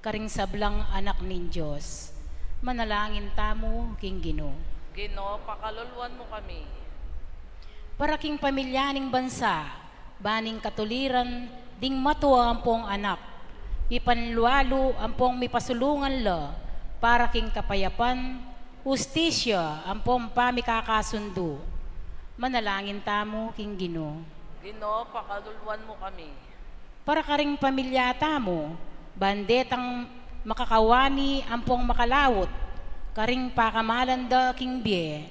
karing sablang anak nin Diyos. Manalangin tamo king Ginoo. Ginoo, pakaluluan mo kami. Para king pamilya ning bansa, baning katuliran, ding matuwa ampong anak, ipanlualo ampong mipasulungan la, para king kapayapan, ustisya ampong pamikakasundo. Manalangin tamo king Ginoo. Ginoo, pakaluluan mo kami. Para karing pamilyata mo, bandetang makakawani ampong makalawot, karing pakamalanda king bie,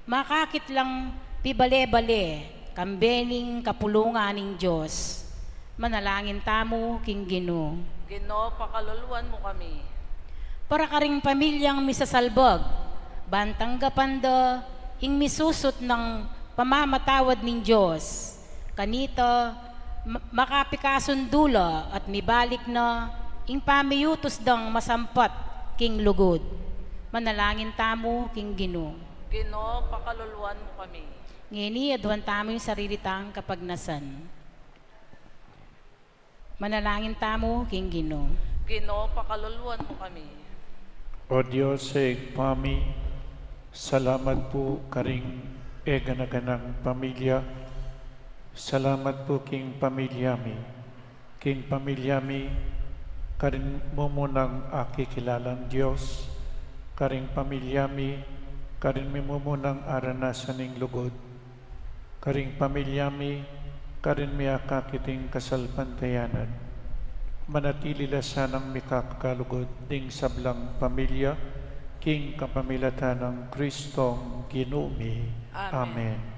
makakit lang pibale-bale, kambening kapulungan ng Diyos. Manalangin tamo king Ginoo. Ginoo, pakaluluan mo kami. Para karing pamilyang misasalbag, bantang gapanda, ing misusot ng pamamatawad ng Diyos. Kanita, makapikasundula at mibalik na, ing pamiyutos dang masampat king lugod. Manalangin tamo king Ginoo. Ginoo, pakaluluan mo kami. Ngini, aduan tamo yung sarili tang kapagnasan. Manalangin tamo king Ginoo. Ginoo, pakaluluan mo kami. O Diyos sa igpami, salamat po karing eganaganang pamilya. Salamat po king pamilyami. King pamilyami, karin mo munang akikilalang Diyos. Karing pamilyami, karin mo munang aranasan ng lugod. Karing pamilyami, karin mi akakiting kasalpantayanan. Manatili la sanang mikakakalugod ding sablang pamilya, king kapamilatan ng Kristong Ginumi. Amen. Amen.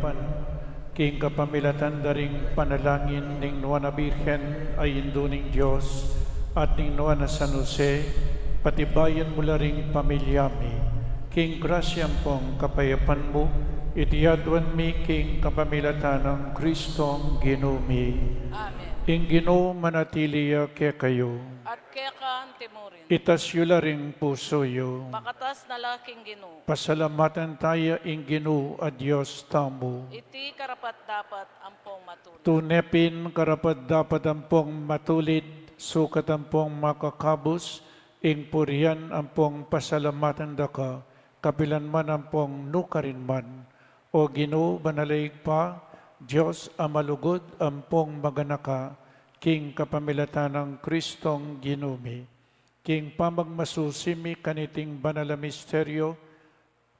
kapayapan, king kapamilatan daring panalangin ning nuwa na Birhen ay Indo ning Diyos at ning nuwa na San Jose, patibayan mo laring pamilyami, king grasyam pong kapayapan mo, itiyadwan mi king kapamilatan ng Kristong ginumi. Amen. Ing Ginoo manatiliya kaya kayo, At kaya ka timurin. itasyo laring puso yo. Makatas na laking Ginoo. Pasalamatan tayo ing Ginoo a Diyos tamo. Iti karapat dapat ampong matulog. Tunepin karapat dapat ampong matulid, sukat ampong makakabos, ing purian ampong pasalamatan daka, kapilan man ampong nukarin man. O Ginoo banalayig pa, Diyos amalugod ampong maganaka, king kapamilatan ng Kristong ginumi. King pamagmasusimi kaniting banala misteryo,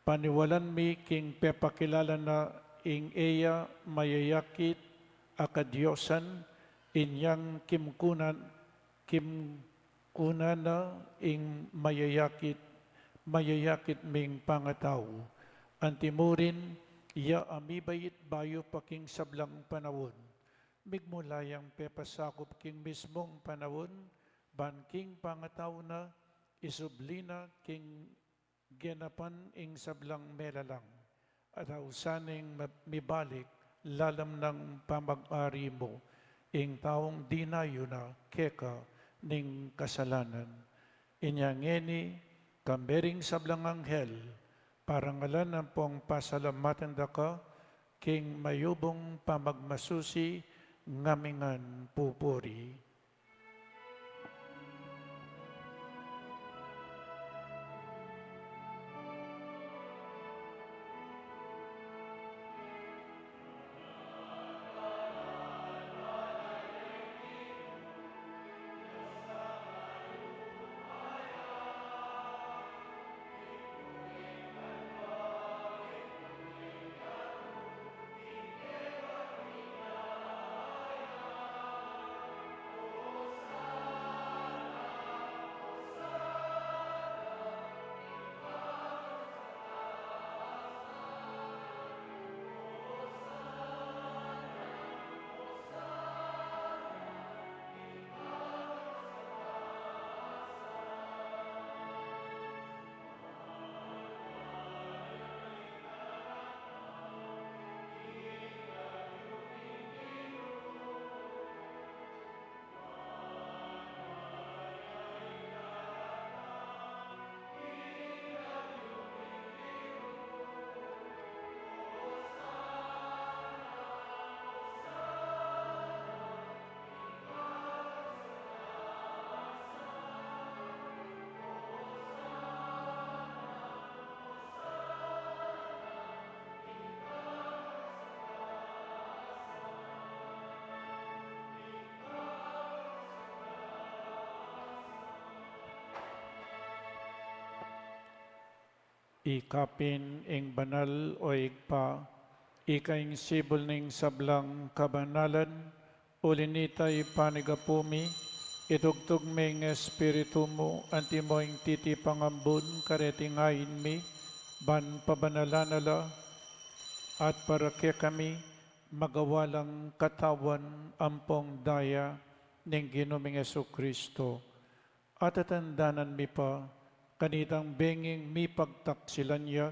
paniwalan mi king pepakilala na ing eya mayayakit akadyosan, inyang kimkunan na ing mayayakit ming pangataw. Antimurin, iya amibayit bayo paking sablang panawon. Migmulayang pepasakop king mismong panawon, ban king pangataw na, isublina king genapan ing sablang melalang. At hausaning mibalik, lalam ng pamag-ari mo, ing taong dinayo na keka ning kasalanan. Inyangeni, kambering sablang anghel, parangalan ng pong pasalamatan daka, king mayubong pamagmasusi, ngamingan pupuri. Ikapin ing banal o igpa, ikaing sibol ning sablang kabanalan, ulinitay panigapumi, itugtog ming espiritu mo, anti mo ing titi pangambun, karetingayin mi, ban pabanalanala, at para kaya kami, magawalang katawan ampong daya, ning ginuming Jesu-Kristo. At atandanan mi pa, kanitang benging mi pagtaksilan niya,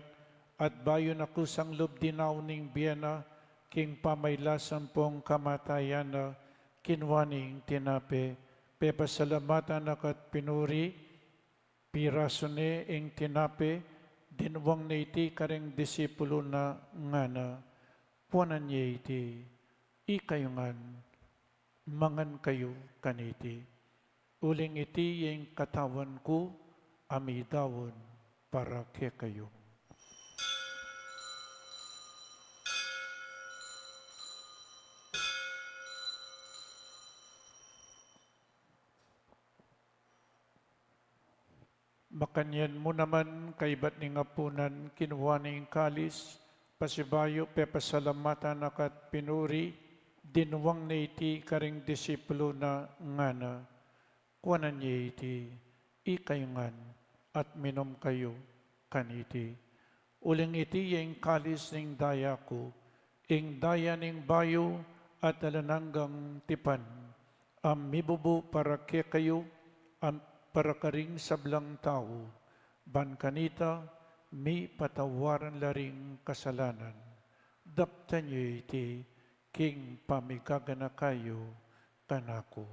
at bayo na kusang lubdinaw ning biyena, king pamaylasan pong kamatayan na kinwaning tinape, pepasalamatan akat pinuri, pirasone ing tinape, dinwang na iti kareng disipulo na ngana, puanan niya iti, ikayungan, mangan kayo kaniti. Uling iti yung katawan ko, amidawon para kay kayo. Makanyan mo naman kay ba't ni ngapunan kinuha ning kalis, pasibayo pepasalamatan akat pinuri, dinwang na iti karing disipulo na ngana, kuwanan niya iti, ikayungan, at minom kayo kaniti. Uling iti yung kalis ning daya ko, ing dayaning bayo at alananggang tipan. Mibubu para ke kayo, para karing sablang tao. Ban kanita, mi patawaran laring kasalanan. Daptan niyo iti, king pamigagana kayo, kanako.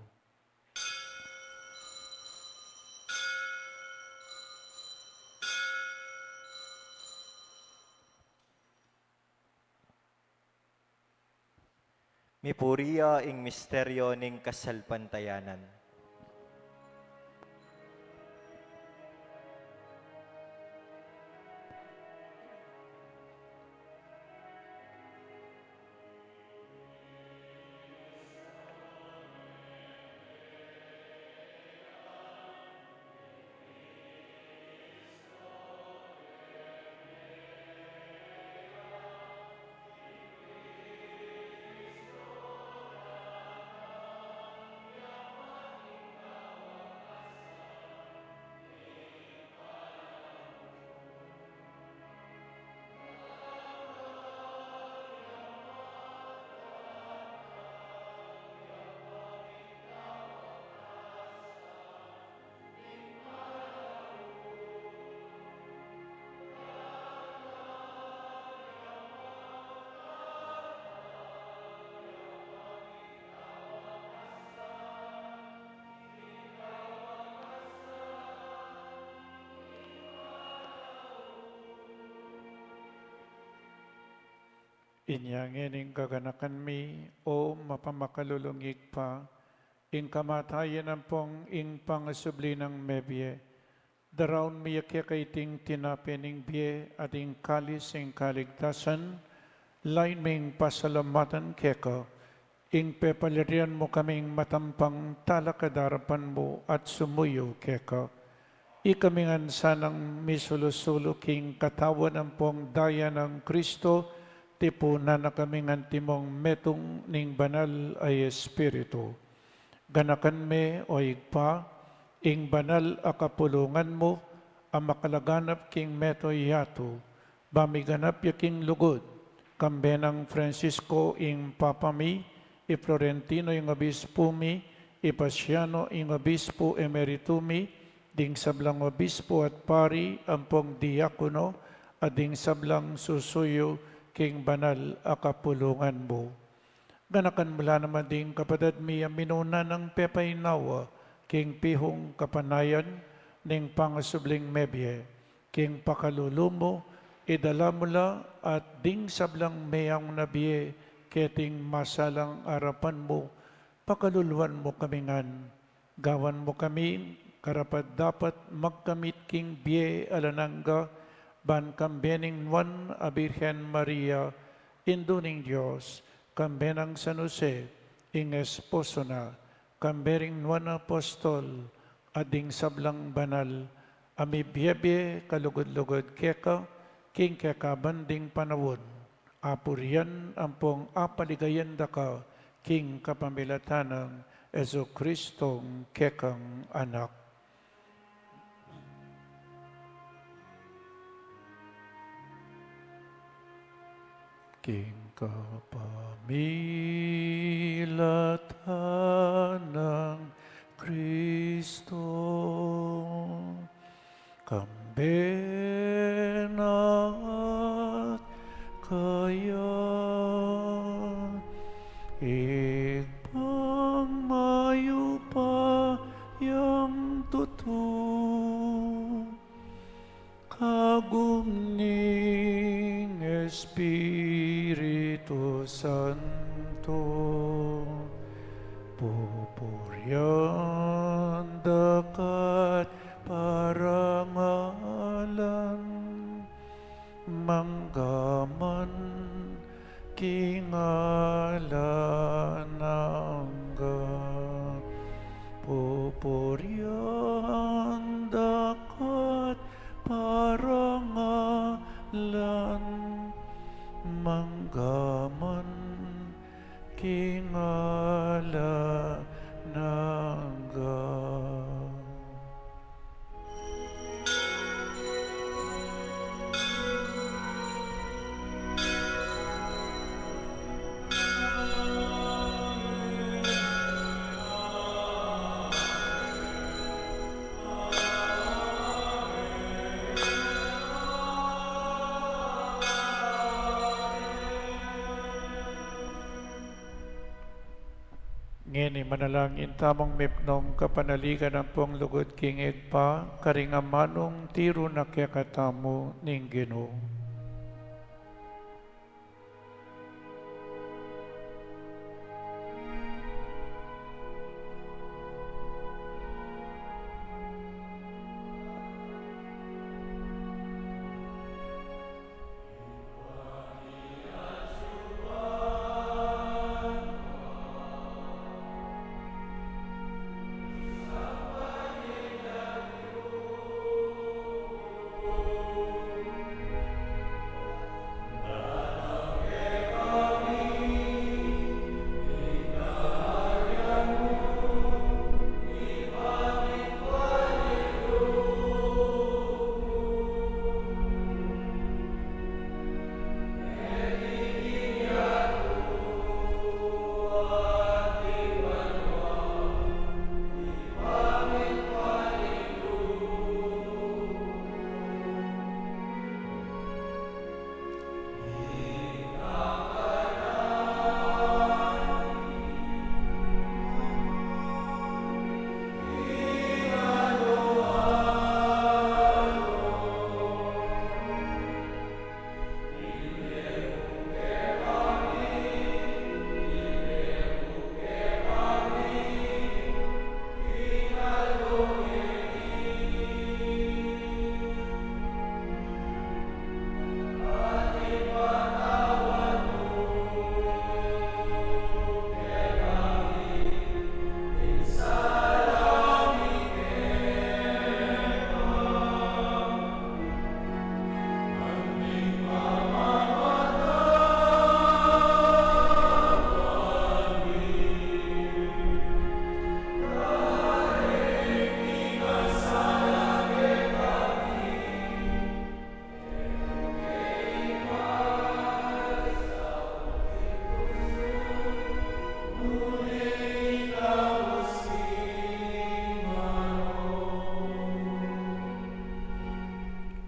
Mipuriya ing misteryo ning kasalpantayanan. Inyangin ing kaganakan mi, o mapamakalulungig pa, ing kamatayan ang pong ing pangasubli ng mebye. Daraon mi yakya kay ting tinapin ing biye at ing kalis ing kaligtasan, lain ming pasalamatan keka, ing pepalirian mo kaming matampang talakadarapan mo at sumuyo keka. Ikamingan sanang misulusulo king katawan ang pong daya ng Kristo, tipo na nakamingan timong metong ning banal ay Espiritu. Ganakan me o igpa, ing banal akapulungan mo, ang makalaganap king meto yato, bamiganap yaking lugod, kambenang Francisco ing papami, i Florentino ing obispo mi, i Pasiano ing obispo emeritumi, ding sablang obispo at pari, ampong diakono, at ding sablang susuyo, king banal akapulungan mo. Ganakan mula naman din kapatid mi minuna ng pepay nawa, king pihong kapanayan, ning pangasubling mebye, king pakalulumo, idala mula at ding sablang mayang nabiye, keting masalang arapan mo, pakaluluan mo kamingan, gawan mo kami, karapat dapat magkamit king biye alanangga, ban kambening Juan a Birhen Maria, induning Diyos, kambenang San Jose, ing esposo na, kambering Juan Apostol, ading sablang banal, amibiyebe kalugod-lugod keka, king keka banding panawon, apurian ampong apaligayan daka, king kapamilatanang Ezo Kristong kekang anak. King kapamilatan ng Kristo, kambenat kaya, igpang mayo pa yang tutu, kagumning Espiritu Santo, pupuryan dakat parangalan, manggaman kingalanangga, pupuryan dakat parangalan, manggaman kingalanangga. ngeni manalangin tamang mipnom kapanaligan ang pong lugod king egpa karingamanong tiro na kekatamo ning Ginoo.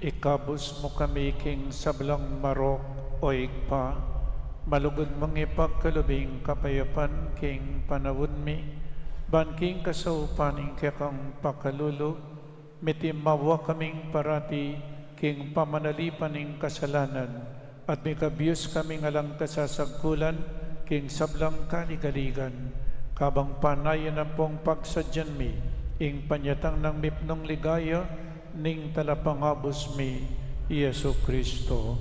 Ikabos mo kami king sablang marok o igpa, malugod mong ipagkalubing kapayapan king panawon mi, ban king kasaupaning kekang pakalulo, mitimawa kaming parati king pamanalipaning kasalanan, at may kabiyos kaming alang kasasagkulan king sablang kaligaligan, kabang panayan ang pong pagsadyan mi, ing panyatang ng mipnong ligaya, ning talapangabos mi, Yesu Kristo.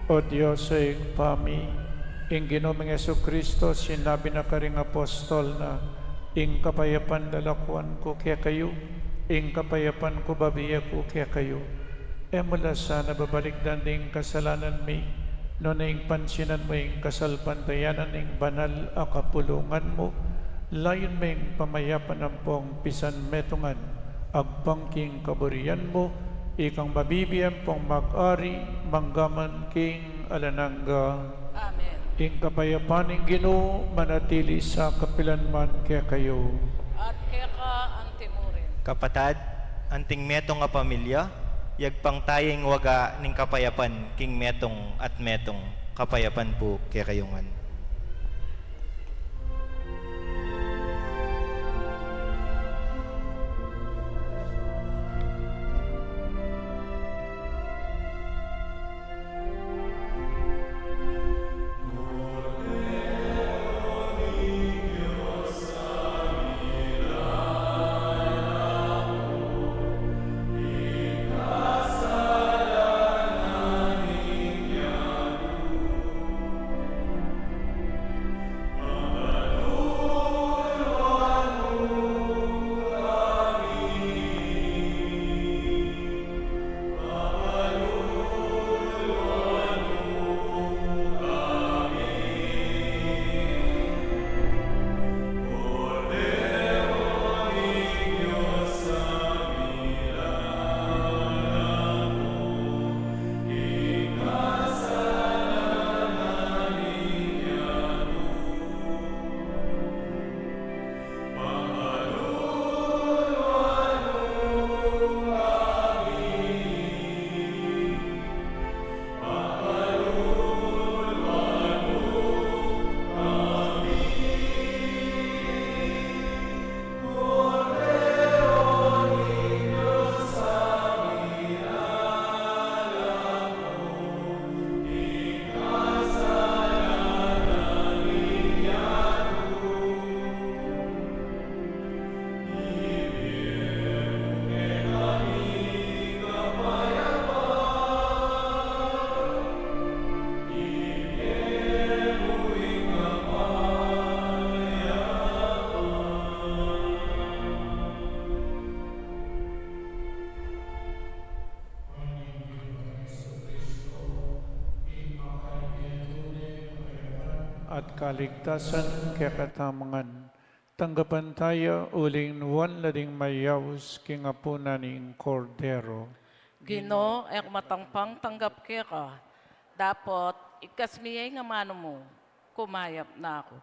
O Diyos sa pami, ing Ginoong Yesu Kristo, sinabi na karing apostol na, ing kapayapan dalakuan ko kaya kayo, ing kapayapan ko babiya ko kaya kayo. E mula sa nababalik danding kasalanan mi, no na ing pansinan mo ing kasalpantayanan ing banal a kapulungan mo, layon mo ing pamayapan ang pong pisan metungan, agpangking kaburian mo, ikang mabibiyan pong mag-ari, manggaman king alanangga. Amen. Ing kapayapaning Ginoo, manatili sa kapilanman kaya kayo. At kaya ka antimurin. Kapatad, anting metong a pamilya, yagpang tayeng waga ning kapayapan king metong at metong kapayapan po kaya kayungan. at kaligtasan kaya katamangan. Tanggapan tayo uling nuwan lading mayaws king apo naning kordero. Gino, ay matangpang tanggap kaya ka. Dapat, ikasmiyay nga mano mo, kumayap na ako.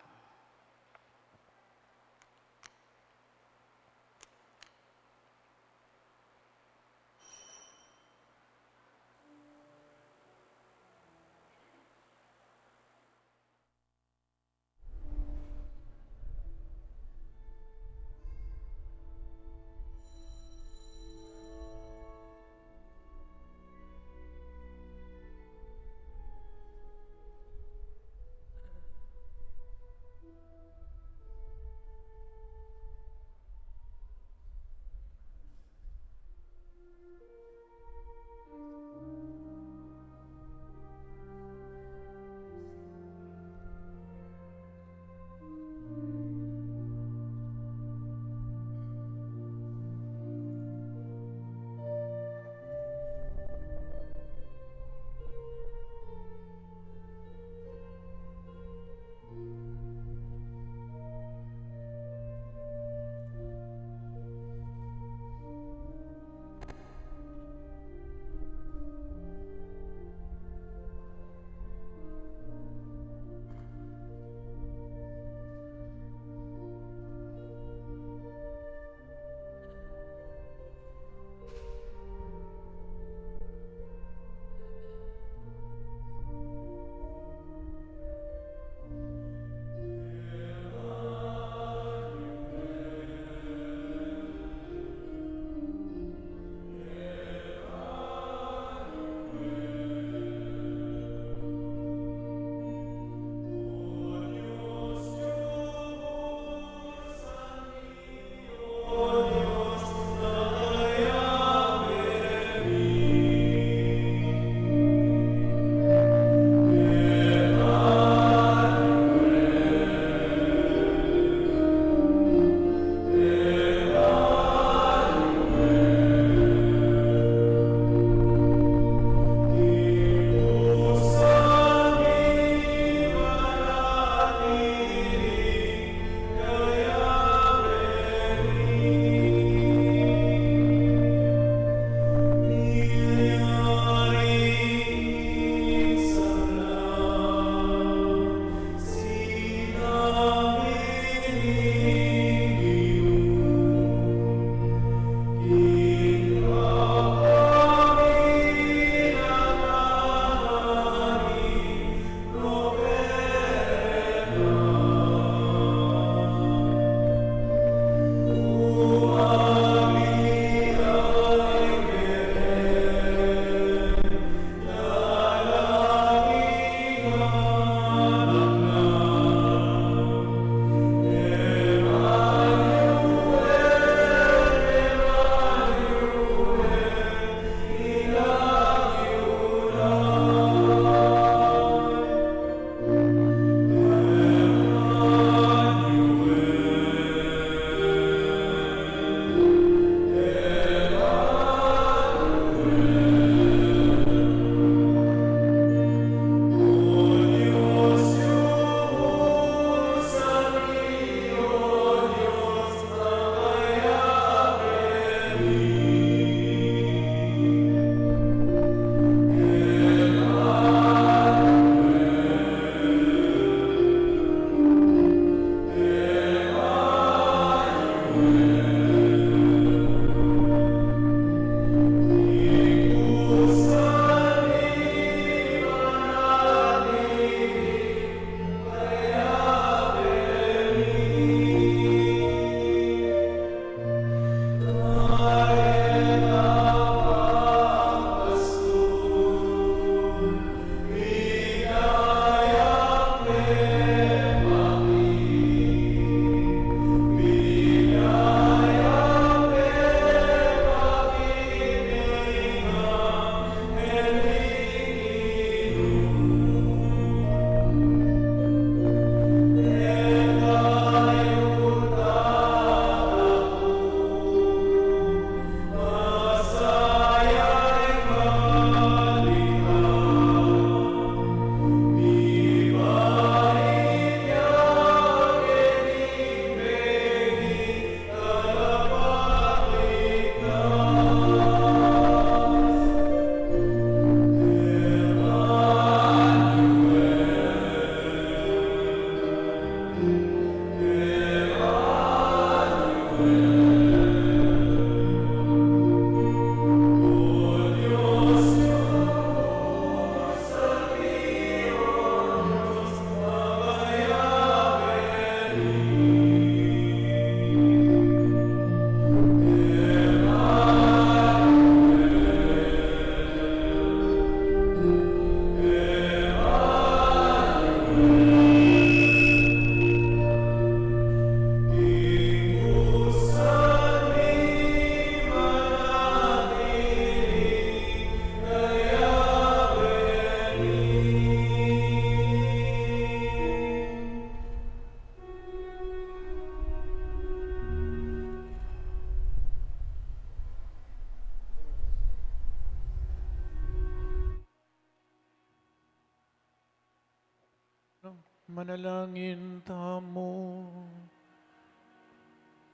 Manalangin tamo.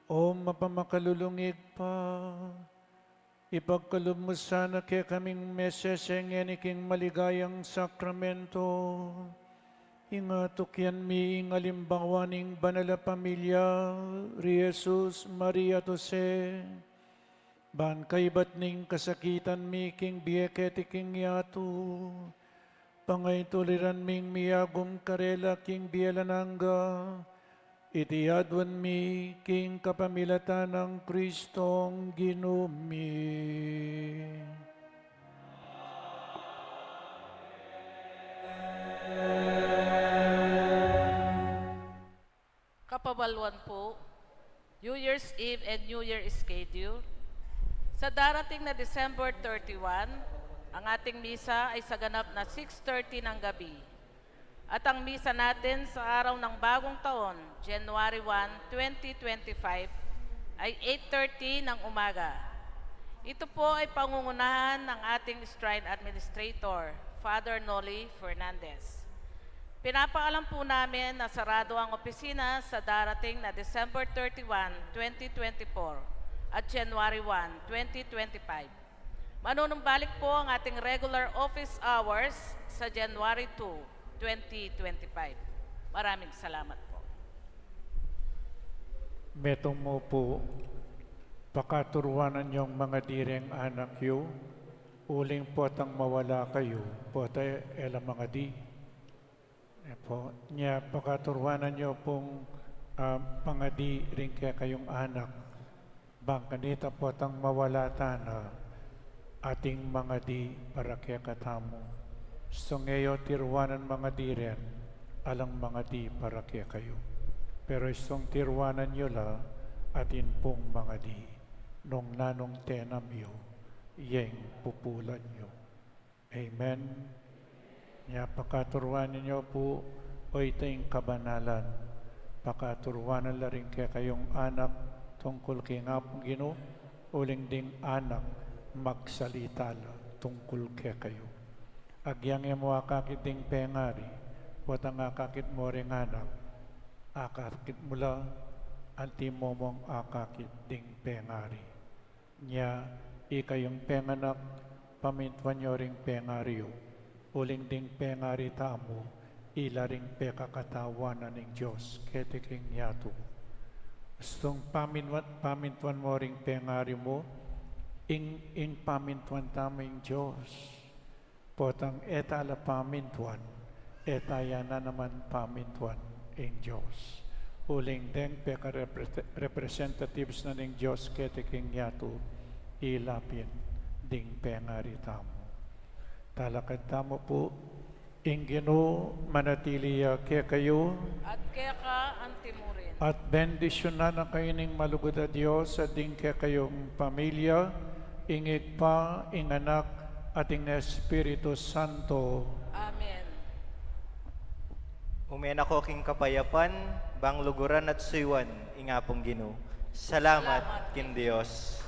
O mapamakalulungig pa, ipagkalob mo sana kaya kaming meseseng eniking maligayang sakramento. Ingatok yan mi ngalimbawaning banala pamilya, ri Jesus, Maria Jose. Ban kaibat ning kasakitan mi king biyeketi king yatu. Pangay tuliran ming miyagum karela king bielanangga. Itiadwan mi king kapamilatan ng Kristong ginumi. Kapabaluan po, New Year's Eve and New Year schedule. Sa darating na December 31, ang ating misa ay sa ganap na 6:30 ng gabi. At ang misa natin sa araw ng bagong taon, January 1, 2025, ay 8:30 ng umaga. Ito po ay pangungunahan ng ating Shrine Administrator, Father Noli Fernandez. Pinapaalam po namin na sarado ang opisina sa darating na December 31, 2024 at January 1, 2025. Manunumbalik po ang ating regular office hours sa January 2, 2025. Maraming salamat po. Metong mo po, pakaturuanan yung mga direng anak yu, uling potang mawala kayo, potay elang mga di. Po, niya pakaturuanan nyo pong mga di rin kaya kayong anak. Bang kanita potang mawala tana, ating mga di para kaya katamo. So ngayon, tiruanan mga di rin, alang mga di para kaya kayo. Pero isong tiruanan nyo la, atin pong mga di, nung nanong tenam yo, yeng pupulan nyo. Amen. Nga pakaturuan ninyo po, o itong kabanalan. Pakaturuanan la rin kaya kayong anak, tungkol kay nga pong Ginoo, uling ding anak, magsalita la, tungkol kaya kayo. Agyang mo akakit ding pengari, wata nga akakit mo rin anak, akakit mula, anti momong akakit ding pengari. Nya, ikayong penganak, pamintwan nyo ring pengaryo, uling ding pengari tamo, ila ring pekakatawanan ng Diyos, ketiking yato. Gustong pamintwan mo ring pengari mo, ing pamintwan tamo yung Diyos. Potang eta la pamintwan, eta yan na naman pamintwan ng Diyos. Uling deng peka representatives na ng Diyos ketiking yato, ilapin ding pengarita mo. Talakad tamo po, Ginoo manatiliya kaya kayo, At kaya ka antimurin. at bendisyonan na kayo ng malugod na Diyos at ding kaya kayong pamilya, ingig pa, inganak, ating Espiritu Santo. Amen. Umen ako king kapayapan, bang luguran at suywan, ingapong Ginoo. Salamat kin Dios.